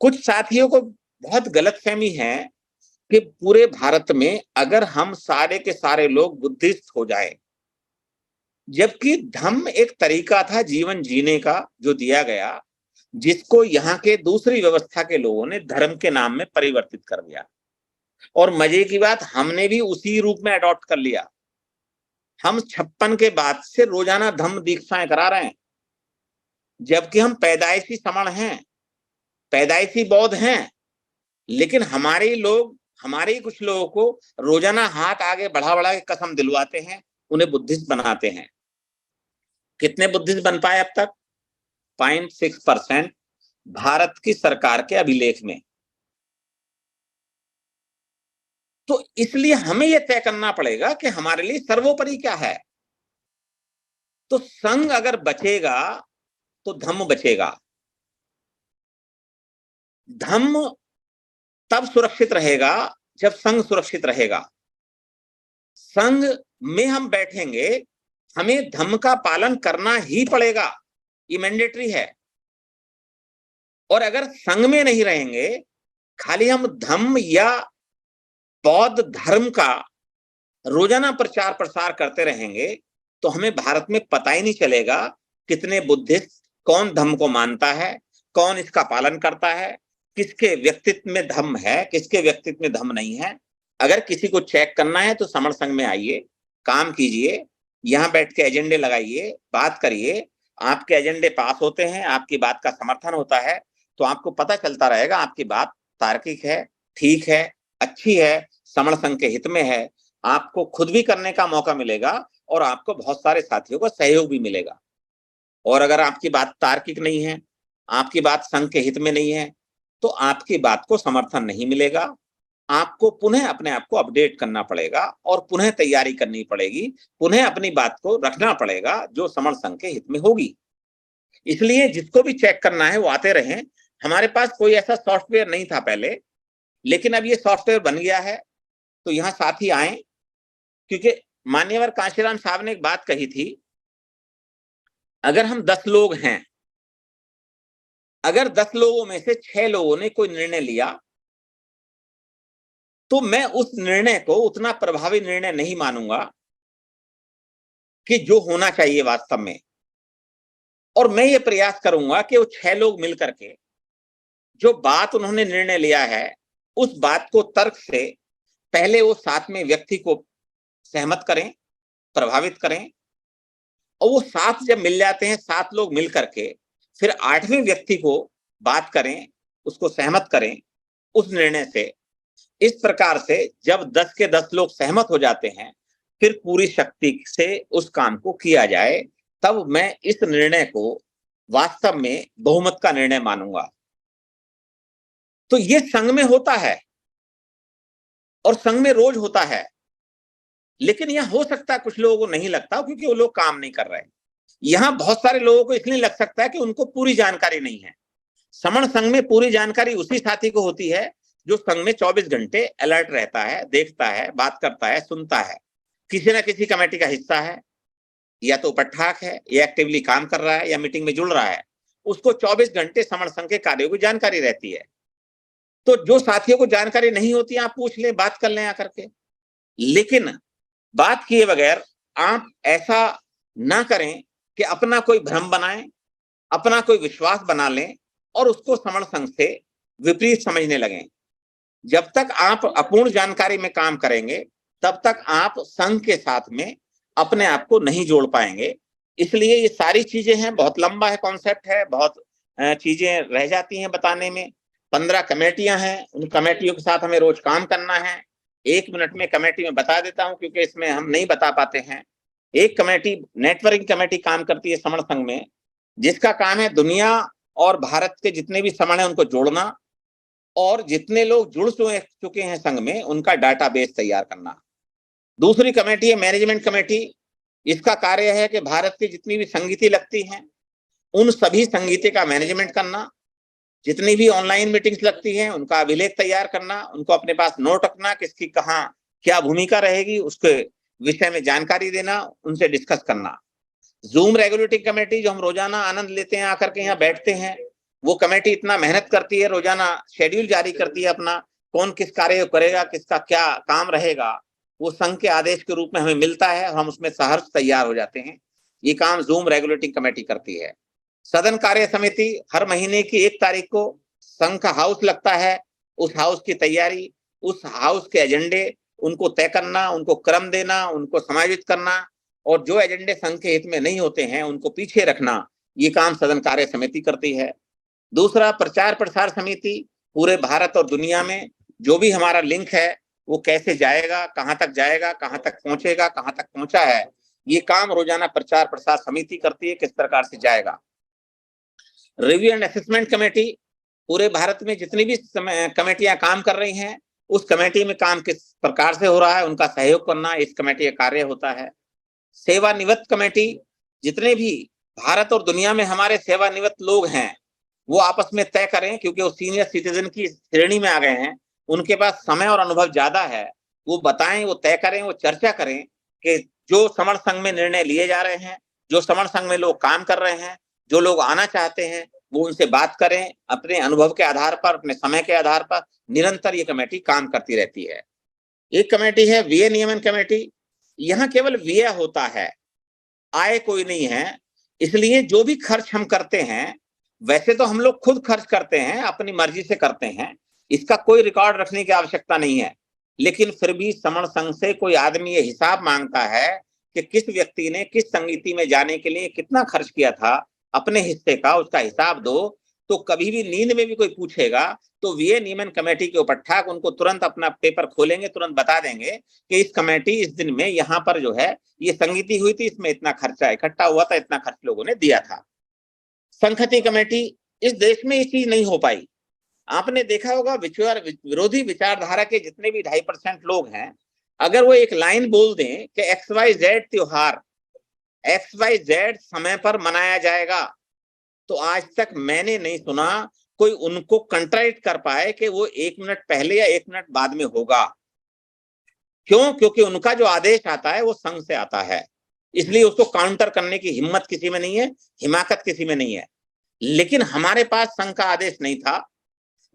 कुछ साथियों को बहुत गलतफहमी है कि पूरे भारत में अगर हम सारे के सारे लोग बुद्धिस्ट हो जाएं, जबकि धम्म एक तरीका था जीवन जीने का जो दिया गया, जिसको यहाँ के दूसरी व्यवस्था के लोगों ने धर्म के नाम में परिवर्तित कर दिया। और मजे की बात, हमने भी उसी रूप में अडॉप्ट कर लिया। हम 56 के बाद से रोजाना धम्म दीक्षाएं करा रहे हैं, जबकि हम पैदाइशी समण हैं, पैदाइशी बौद्ध हैं। लेकिन हमारे लोग, हमारे ही कुछ लोगों को रोजाना हाथ आगे बढ़ा बढ़ा के कसम दिलवाते हैं, उन्हें बुद्धिस्ट बनाते हैं। कितने बुद्धिस्ट बन पाए अब तक? 0.6% भारत की सरकार के अभिलेख में। तो इसलिए हमें यह तय करना पड़ेगा कि हमारे लिए सर्वोपरि क्या है। तो संघ अगर बचेगा तो धम्म बचेगा। धम्म तब सुरक्षित रहेगा जब संघ सुरक्षित रहेगा। संघ में हम बैठेंगे, हमें धम्म का पालन करना ही पड़ेगा, ये मैंडेटरी है। और अगर संघ में नहीं रहेंगे, खाली हम धम्म या बौद्ध धर्म का रोजाना प्रचार प्रसार करते रहेंगे, तो हमें भारत में पता ही नहीं चलेगा कितने बुद्धिस्ट, कौन धम्म को मानता है, कौन इसका पालन करता है, किसके व्यक्तित्व में धम्म है, किसके व्यक्तित्व में धम्म नहीं है। अगर किसी को चेक करना है तो समण संघ में आइए, काम कीजिए, यहाँ बैठ के एजेंडे लगाइए, बात करिए। आपके एजेंडे पास होते हैं, आपकी बात का समर्थन होता है, तो आपको पता चलता रहेगा आपकी बात तार्किक है, ठीक है, अच्छी है, समण संघ के हित में है। आपको खुद भी करने का मौका मिलेगा और आपको बहुत सारे साथियों का सहयोग भी मिलेगा। और अगर आपकी बात तार्किक नहीं है, आपकी बात संघ के हित में नहीं है, तो आपकी बात को समर्थन नहीं मिलेगा। आपको पुनः अपने आप को अपडेट करना पड़ेगा और पुनः तैयारी करनी पड़ेगी, पुनः अपनी बात को रखना पड़ेगा जो समण संघ के हित में होगी। इसलिए जिसको भी चेक करना है वो आते रहें। हमारे पास कोई ऐसा सॉफ्टवेयर नहीं था पहले, लेकिन अब ये सॉफ्टवेयर बन गया है, तो यहाँ साथी आए। क्योंकि मान्यवर कांशीराम साहब ने एक बात कही थी, अगर हम 10 लोग हैं, अगर 10 लोगों में से 6 लोगों ने कोई निर्णय लिया, तो मैं उस निर्णय को उतना प्रभावी निर्णय नहीं मानूंगा कि जो होना चाहिए वास्तव में। और मैं ये प्रयास करूंगा कि वो 6 लोग मिलकर के जो बात उन्होंने निर्णय लिया है, उस बात को तर्क से पहले वो 7वें व्यक्ति को सहमत करें, प्रभावित करें, और वो 7 जब मिल जाते हैं, 7 लोग मिल करके फिर 8वें व्यक्ति को बात करें, उसको सहमत करें, उस निर्णय से। इस प्रकार से जब 10 के 10 लोग सहमत हो जाते हैं, फिर पूरी शक्ति से उस काम को किया जाए, तब मैं इस निर्णय को वास्तव में बहुमत का निर्णय मानूंगा। तो ये संघ में होता है और संघ में रोज होता है, लेकिन यह हो सकता है कुछ लोगों को नहीं लगता क्योंकि वो लोग काम नहीं कर रहे। यहां बहुत सारे लोगों को इसलिए लग सकता है कि उनको पूरी जानकारी नहीं है। समण संघ में पूरी जानकारी उसी साथी को होती है जो संघ में 24 घंटे अलर्ट रहता है, देखता है, बात करता है, सुनता है, किसी ना किसी कमेटी का हिस्सा है, या तो उपठाक है, या एक्टिवली काम कर रहा है, या मीटिंग में जुड़ रहा है। उसको 24 घंटे समण संघ के कार्यों की जानकारी रहती है। तो जो साथियों को जानकारी नहीं होती, आप पूछ लें, बात कर लें आकर के। लेकिन बात किए बगैर आप ऐसा ना करें कि अपना कोई भ्रम बनाएं, अपना कोई विश्वास बना लें और उसको समण संघ से विपरीत समझने लगें। जब तक आप अपूर्ण जानकारी में काम करेंगे, तब तक आप संघ के साथ में अपने आप को नहीं जोड़ पाएंगे। इसलिए ये सारी चीजें हैं, बहुत लंबा है कॉन्सेप्ट है, बहुत चीजें रह जाती हैं बताने में। 15 कमेटियां हैं, उन कमेटियों के साथ हमें रोज काम करना है। 1 मिनट में कमेटी में बता देता हूं क्योंकि इसमें हम नहीं बता पाते हैं। एक कमेटी नेटवर्किंग कमेटी काम करती है समण संघ में, जिसका काम है दुनिया और भारत के जितने भी समण है उनको जोड़ना, और जितने लोग जुड़ चुके हैं संघ में उनका डाटाबेस तैयार करना। दूसरी कमेटी है मैनेजमेंट कमेटी। इसका कार्य है कि भारत की जितनी भी संगीति लगती हैं उन सभी संगीति का मैनेजमेंट करना, जितनी भी ऑनलाइन मीटिंग्स लगती हैं उनका अभिलेख तैयार करना, उनको अपने पास नोट रखना, किसकी कहाँ क्या भूमिका रहेगी उसके विषय में जानकारी देना, उनसे डिस्कस करना। जूम रेगुलेटिंग कमेटी जो हम रोजाना आनंद लेते हैं आकर के यहाँ बैठते हैं, वो कमेटी इतना मेहनत करती है, रोजाना शेड्यूल जारी करती है अपना, कौन किस कार्य करेगा, किसका क्या काम रहेगा, वो संघ के आदेश के रूप में हमें मिलता है और हम उसमें सहर्ष तैयार हो जाते हैं। ये काम जूम रेगुलेटिंग कमेटी करती है। सदन कार्य समिति हर महीने की 1 तारीख को संघ का हाउस लगता है, उस हाउस की तैयारी, उस हाउस के एजेंडे उनको तय करना, उनको क्रम देना, उनको समायोजित करना, और जो एजेंडे संघ के हित में नहीं होते हैं उनको पीछे रखना, ये काम सदन कार्य समिति करती है। दूसरा, प्रचार प्रसार समिति पूरे भारत और दुनिया में जो भी हमारा लिंक है वो कैसे जाएगा, कहां तक जाएगा, कहां तक पहुंचेगा, कहां तक पहुंचा है, ये काम रोजाना प्रचार प्रसार समिति करती है, किस प्रकार से जाएगा। रिव्यू एंड असेसमेंट कमेटी पूरे भारत में जितनी भी कमेटियां काम कर रही हैं उस कमेटी में काम किस प्रकार से हो रहा है उनका सहयोग करना इस कमेटी का कार्य होता है। सेवानिवृत्त कमेटी, जितने भी भारत और दुनिया में हमारे सेवानिवृत्त लोग हैं वो आपस में तय करें, क्योंकि वो सीनियर सिटीजन की श्रेणी में आ गए हैं, उनके पास समय और अनुभव ज्यादा है, वो बताएं, वो तय करें, वो चर्चा करें कि जो समण संघ में निर्णय लिए जा रहे हैं, जो समण संघ में लोग काम कर रहे हैं, जो लोग आना चाहते हैं, वो उनसे बात करें। अपने अनुभव के आधार पर, अपने समय के आधार पर निरंतर ये कमेटी काम करती रहती है। एक कमेटी है व्यय नियमन कमेटी। यहाँ केवल व्यय होता है, आय कोई नहीं है। इसलिए जो भी खर्च हम करते हैं, वैसे तो हम लोग खुद खर्च करते हैं, अपनी मर्जी से करते हैं, इसका कोई रिकॉर्ड रखने की आवश्यकता नहीं है। लेकिन फिर भी समण संघ से कोई आदमी ये हिसाब मांगता है कि किस व्यक्ति ने किस संगीति में जाने के लिए कितना खर्च किया था, अपने हिस्से का उसका हिसाब दो। तो कभी भी नींद में भी कोई पूछेगा तो व्यय नियमन कमेटी के उपठाक उनको तुरंत अपना पेपर खोलेंगे, तुरंत बता देंगे कि इस कमेटी इस दिन में यहाँ पर जो है ये संगीति हुई थी, इसमें इतना खर्चा इकट्ठा हुआ था, इतना खर्च लोगों ने दिया था। संहति कमेटी, इस देश में ये चीज नहीं हो पाई। आपने देखा होगा विरोधी विचारधारा के जितने भी 2.5% लोग हैं, अगर वो एक लाइन बोल दें कि XYZ त्योहार XYZ समय पर मनाया जाएगा, तो आज तक मैंने नहीं सुना कोई उनको कंट्राडिक्ट कर पाए कि वो 1 मिनट पहले या 1 मिनट बाद में होगा। क्यों? क्योंकि उनका जो आदेश आता है वो संघ से आता है, इसलिए उसको काउंटर करने की हिम्मत किसी में नहीं है, हिमाकत किसी में नहीं है। लेकिन हमारे पास संघ का आदेश नहीं था।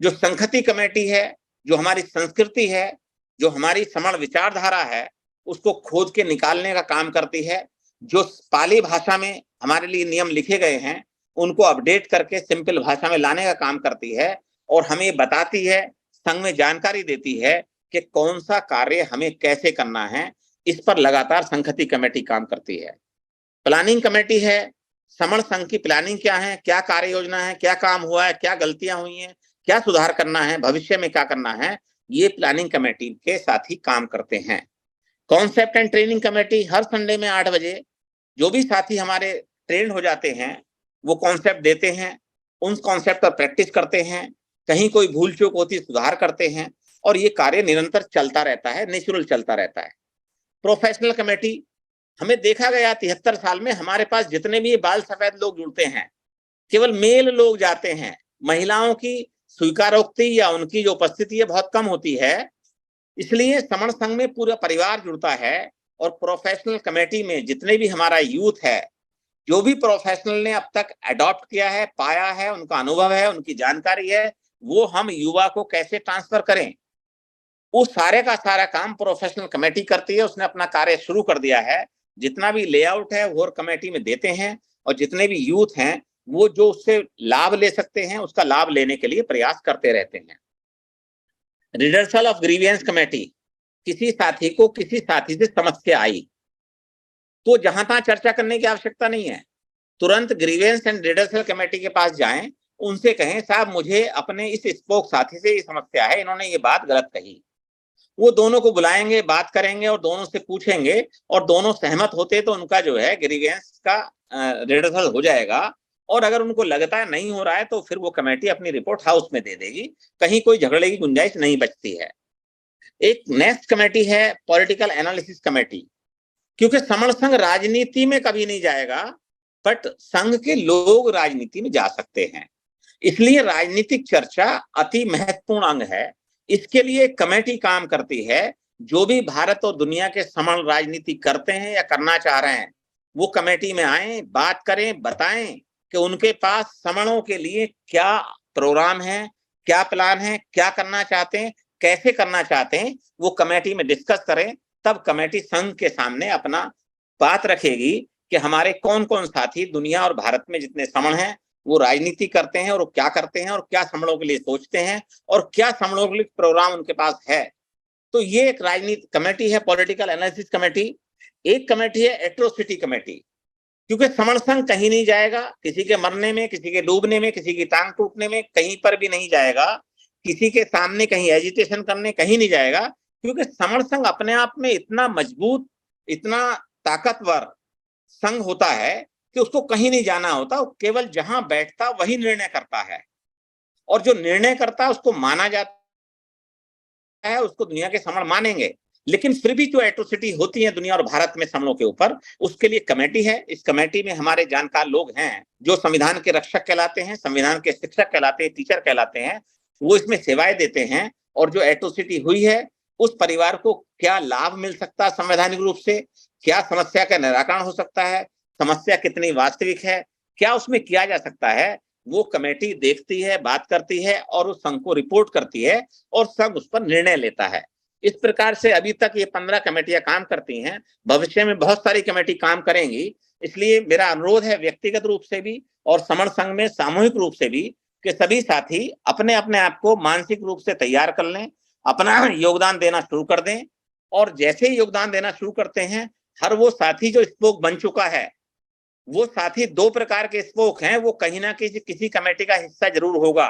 जो संहति कमेटी है, जो हमारी संस्कृति है, जो हमारी समण विचारधारा है, उसको खोज के निकालने का काम करती है। जो पाली भाषा में हमारे लिए नियम लिखे गए हैं उनको अपडेट करके सिंपल भाषा में लाने का काम करती है, और हमें बताती है, संघ में जानकारी देती है कि कौन सा कार्य हमें कैसे करना है। इस पर लगातार संहति कमेटी काम करती है। प्लानिंग कमेटी है, समण संघ की प्लानिंग क्या है, क्या कार्य योजना है, क्या काम हुआ है, क्या गलतियां हुई हैं, क्या सुधार करना है, भविष्य में क्या करना है, ये प्लानिंग कमेटी के साथी काम करते हैं। Concept and training committee her Sunday में 8 बजे जो भी साथी हमारे ट्रेंड हो जाते हैं वो कॉन्सेप्ट देते हैं, उन कॉन्सेप्ट पर प्रैक्टिस करते हैं, कहीं कोई भूल चूक होती सुधार करते हैं, और ये कार्य निरंतर चलता रहता है, नेचुरल चलता रहता है। प्रोफेशनल कमेटी, हमें देखा गया 73 साल में हमारे पास जितने भी बाल सफेद लोग जुड़ते हैं केवल मेल लोग जाते हैं, महिलाओं की स्वीकारोक्ति या उनकी जो उपस्थिति है बहुत कम होती है। इसलिए समण संघ में पूरा परिवार जुड़ता है, और प्रोफेशनल कमेटी में जितने भी हमारा यूथ है, जो भी प्रोफेशनल ने अब तक अडॉप्ट किया है, पाया है, उनका अनुभव है, उनकी जानकारी है, वो हम युवा को कैसे ट्रांसफर करें, वो सारे का सारा काम प्रोफेशनल कमेटी करती है। उसने अपना कार्य शुरू कर दिया है, जितना भी लेआउट है वो कमेटी में देते हैं, और जितने भी यूथ हैं वो जो उससे लाभ ले सकते हैं उसका लाभ लेने के लिए प्रयास करते रहते हैं। रिडर्सल ऑफ ग्रीवियंस कमेटी, किसी साथी को किसी साथी से समस्या आई तो जहां तहां चर्चा करने की आवश्यकता नहीं है, तुरंत ग्रीवेंस एंड रिडर्सल कमेटी के पास जाएं, उनसे कहें साहब मुझे अपने इस स्पोक साथी से ये समस्या है, इन्होंने ये बात गलत कही। वो दोनों को बुलाएंगे, बात करेंगे और दोनों से पूछेंगे, और दोनों सहमत होते तो उनका जो है ग्रीवेंस का रिडर्सल हो जाएगा, और अगर उनको लगता है नहीं हो रहा है तो फिर वो कमेटी अपनी रिपोर्ट हाउस में दे देगी, कहीं कोई झगड़े की गुंजाइश नहीं बचती है। एक नेक्स्ट कमेटी है पॉलिटिकल एनालिसिस कमेटी, क्योंकि समण संघ राजनीति में कभी नहीं जाएगा, बट संघ के लोग राजनीति में जा सकते हैं, इसलिए राजनीतिक चर्चा अति महत्वपूर्ण अंग है। इसके लिए कमेटी काम करती है, जो भी भारत और दुनिया के समण राजनीति करते हैं या करना चाह रहे हैं वो कमेटी में आए, बात करें, बताएं कि उनके पास समणों के लिए क्या प्रोग्राम है, क्या प्लान है, क्या करना चाहते हैं, कैसे करना चाहते हैं, वो कमेटी में डिस्कस करें। तब कमेटी संघ के सामने अपना बात रखेगी कि हमारे कौन कौन साथी दुनिया और भारत में जितने समण हैं वो राजनीति करते हैं और वो क्या करते हैं और क्या समणों के लिए सोचते हैं और क्या समणों के लिए प्रोग्राम उनके पास है। तो ये एक राजनीति कमेटी है, पॉलिटिकल एनालिसिस कमेटी। एक कमेटी है एट्रोसिटी कमेटी, क्योंकि समण संघ कहीं नहीं जाएगा, किसी के मरने में, किसी के डूबने में, किसी की टांग टूटने में कहीं पर भी नहीं जाएगा, किसी के सामने कहीं एजिटेशन करने कहीं नहीं जाएगा, क्योंकि समण संघ अपने आप में इतना मजबूत, इतना ताकतवर संघ होता है कि उसको कहीं नहीं जाना होता, वो केवल जहां बैठता वही निर्णय करता है, और जो निर्णय करता है उसको माना जाता है, उसको दुनिया के समण मानेंगे। लेकिन फिर भी जो एट्रोसिटी होती है दुनिया और भारत में समणों के ऊपर, उसके लिए कमेटी है। इस कमेटी में हमारे जानकार लोग हैं जो संविधान के रक्षक कहलाते हैं, संविधान के शिक्षक कहलाते हैं, टीचर कहलाते हैं, वो इसमें सेवाएं देते हैं। और जो एट्रोसिटी हुई है उस परिवार को क्या लाभ मिल सकता है संवैधानिक रूप से, क्या समस्या का निराकरण हो सकता है, समस्या कितनी वास्तविक है, क्या उसमें किया जा सकता है, वो कमेटी देखती है, बात करती है और उस संघ को रिपोर्ट करती है और संघ उस पर निर्णय लेता है। इस प्रकार से अभी तक ये 15 कमेटियां काम करती हैं, भविष्य में बहुत सारी कमेटी काम करेंगी। इसलिए मेरा अनुरोध है व्यक्तिगत रूप से भी और समण संघ में सामूहिक रूप से भी कि सभी साथी अपने अपने आप को मानसिक रूप से तैयार कर लें, अपना योगदान देना शुरू कर दें। और जैसे ही योगदान देना शुरू करते हैं, हर वो साथी जो स्पोक बन चुका है, वो साथी 2 प्रकार के स्पोक हैं, वो कहीं ना किसी कमेटी का हिस्सा जरूर होगा।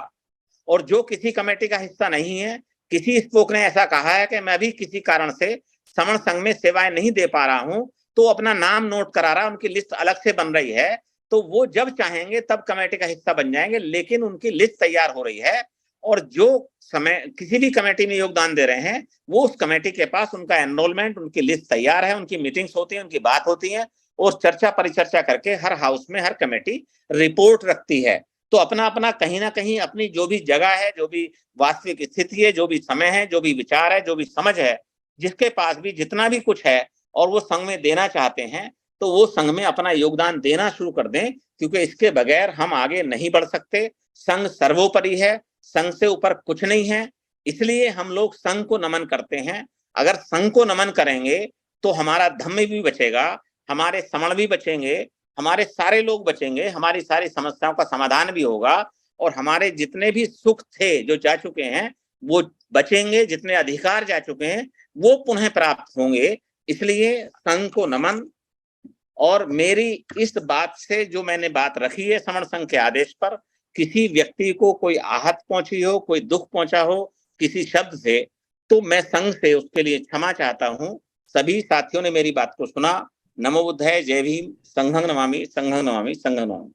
और जो किसी कमेटी का हिस्सा नहीं है, किसी स्पोक ने ऐसा कहा है कि मैं भी किसी कारण से समण संघ में सेवाएं नहीं दे पा रहा हूं, तो अपना नाम नोट करा रहा, उनकी लिस्ट अलग से बन रही है, तो वो जब चाहेंगे तब कमेटी का हिस्सा बन जाएंगे, लेकिन उनकी लिस्ट तैयार हो रही है। और जो समय किसी भी कमेटी में योगदान दे रहे हैं, वो उस कमेटी के पास उनका एनरोलमेंट, उनकी लिस्ट तैयार है, उनकी मीटिंग्स होती है, उनकी बात होती है, और चर्चा परिचर्चा करके हर हाउस में हर कमेटी रिपोर्ट रखती है। तो अपना अपना कहीं ना कहीं अपनी जो भी जगह है, जो भी वास्तविक स्थिति है, जो भी समय है, जो भी विचार है, जो भी समझ है, जिसके पास भी जितना भी कुछ है और वो संघ में देना चाहते हैं, तो वो संघ में अपना योगदान देना शुरू कर दें, क्योंकि इसके बगैर हम आगे नहीं बढ़ सकते। संघ सर्वोपरि है, संघ से ऊपर कुछ नहीं है, इसलिए हम लोग संघ को नमन करते हैं। अगर संघ को नमन करेंगे तो हमारा धम्म भी बचेगा, हमारे समण भी बचेंगे, हमारे सारे लोग बचेंगे, हमारी सारी समस्याओं का समाधान भी होगा, और हमारे जितने भी सुख थे जो जा चुके हैं वो बचेंगे, जितने अधिकार जा चुके हैं वो पुनः प्राप्त होंगे। इसलिए संघ को नमन। और मेरी इस बात से जो मैंने बात रखी है समण संघ के आदेश पर, किसी व्यक्ति को कोई आहत पहुंची हो, कोई दुख पहुंचा हो किसी शब्द से, तो मैं संघ से उसके लिए क्षमा चाहता हूं। सभी साथियों ने मेरी बात को सुना। नमो बुद्धाय, जय भीम, संघं नमामि, संघं नमामि, संघं नमामि।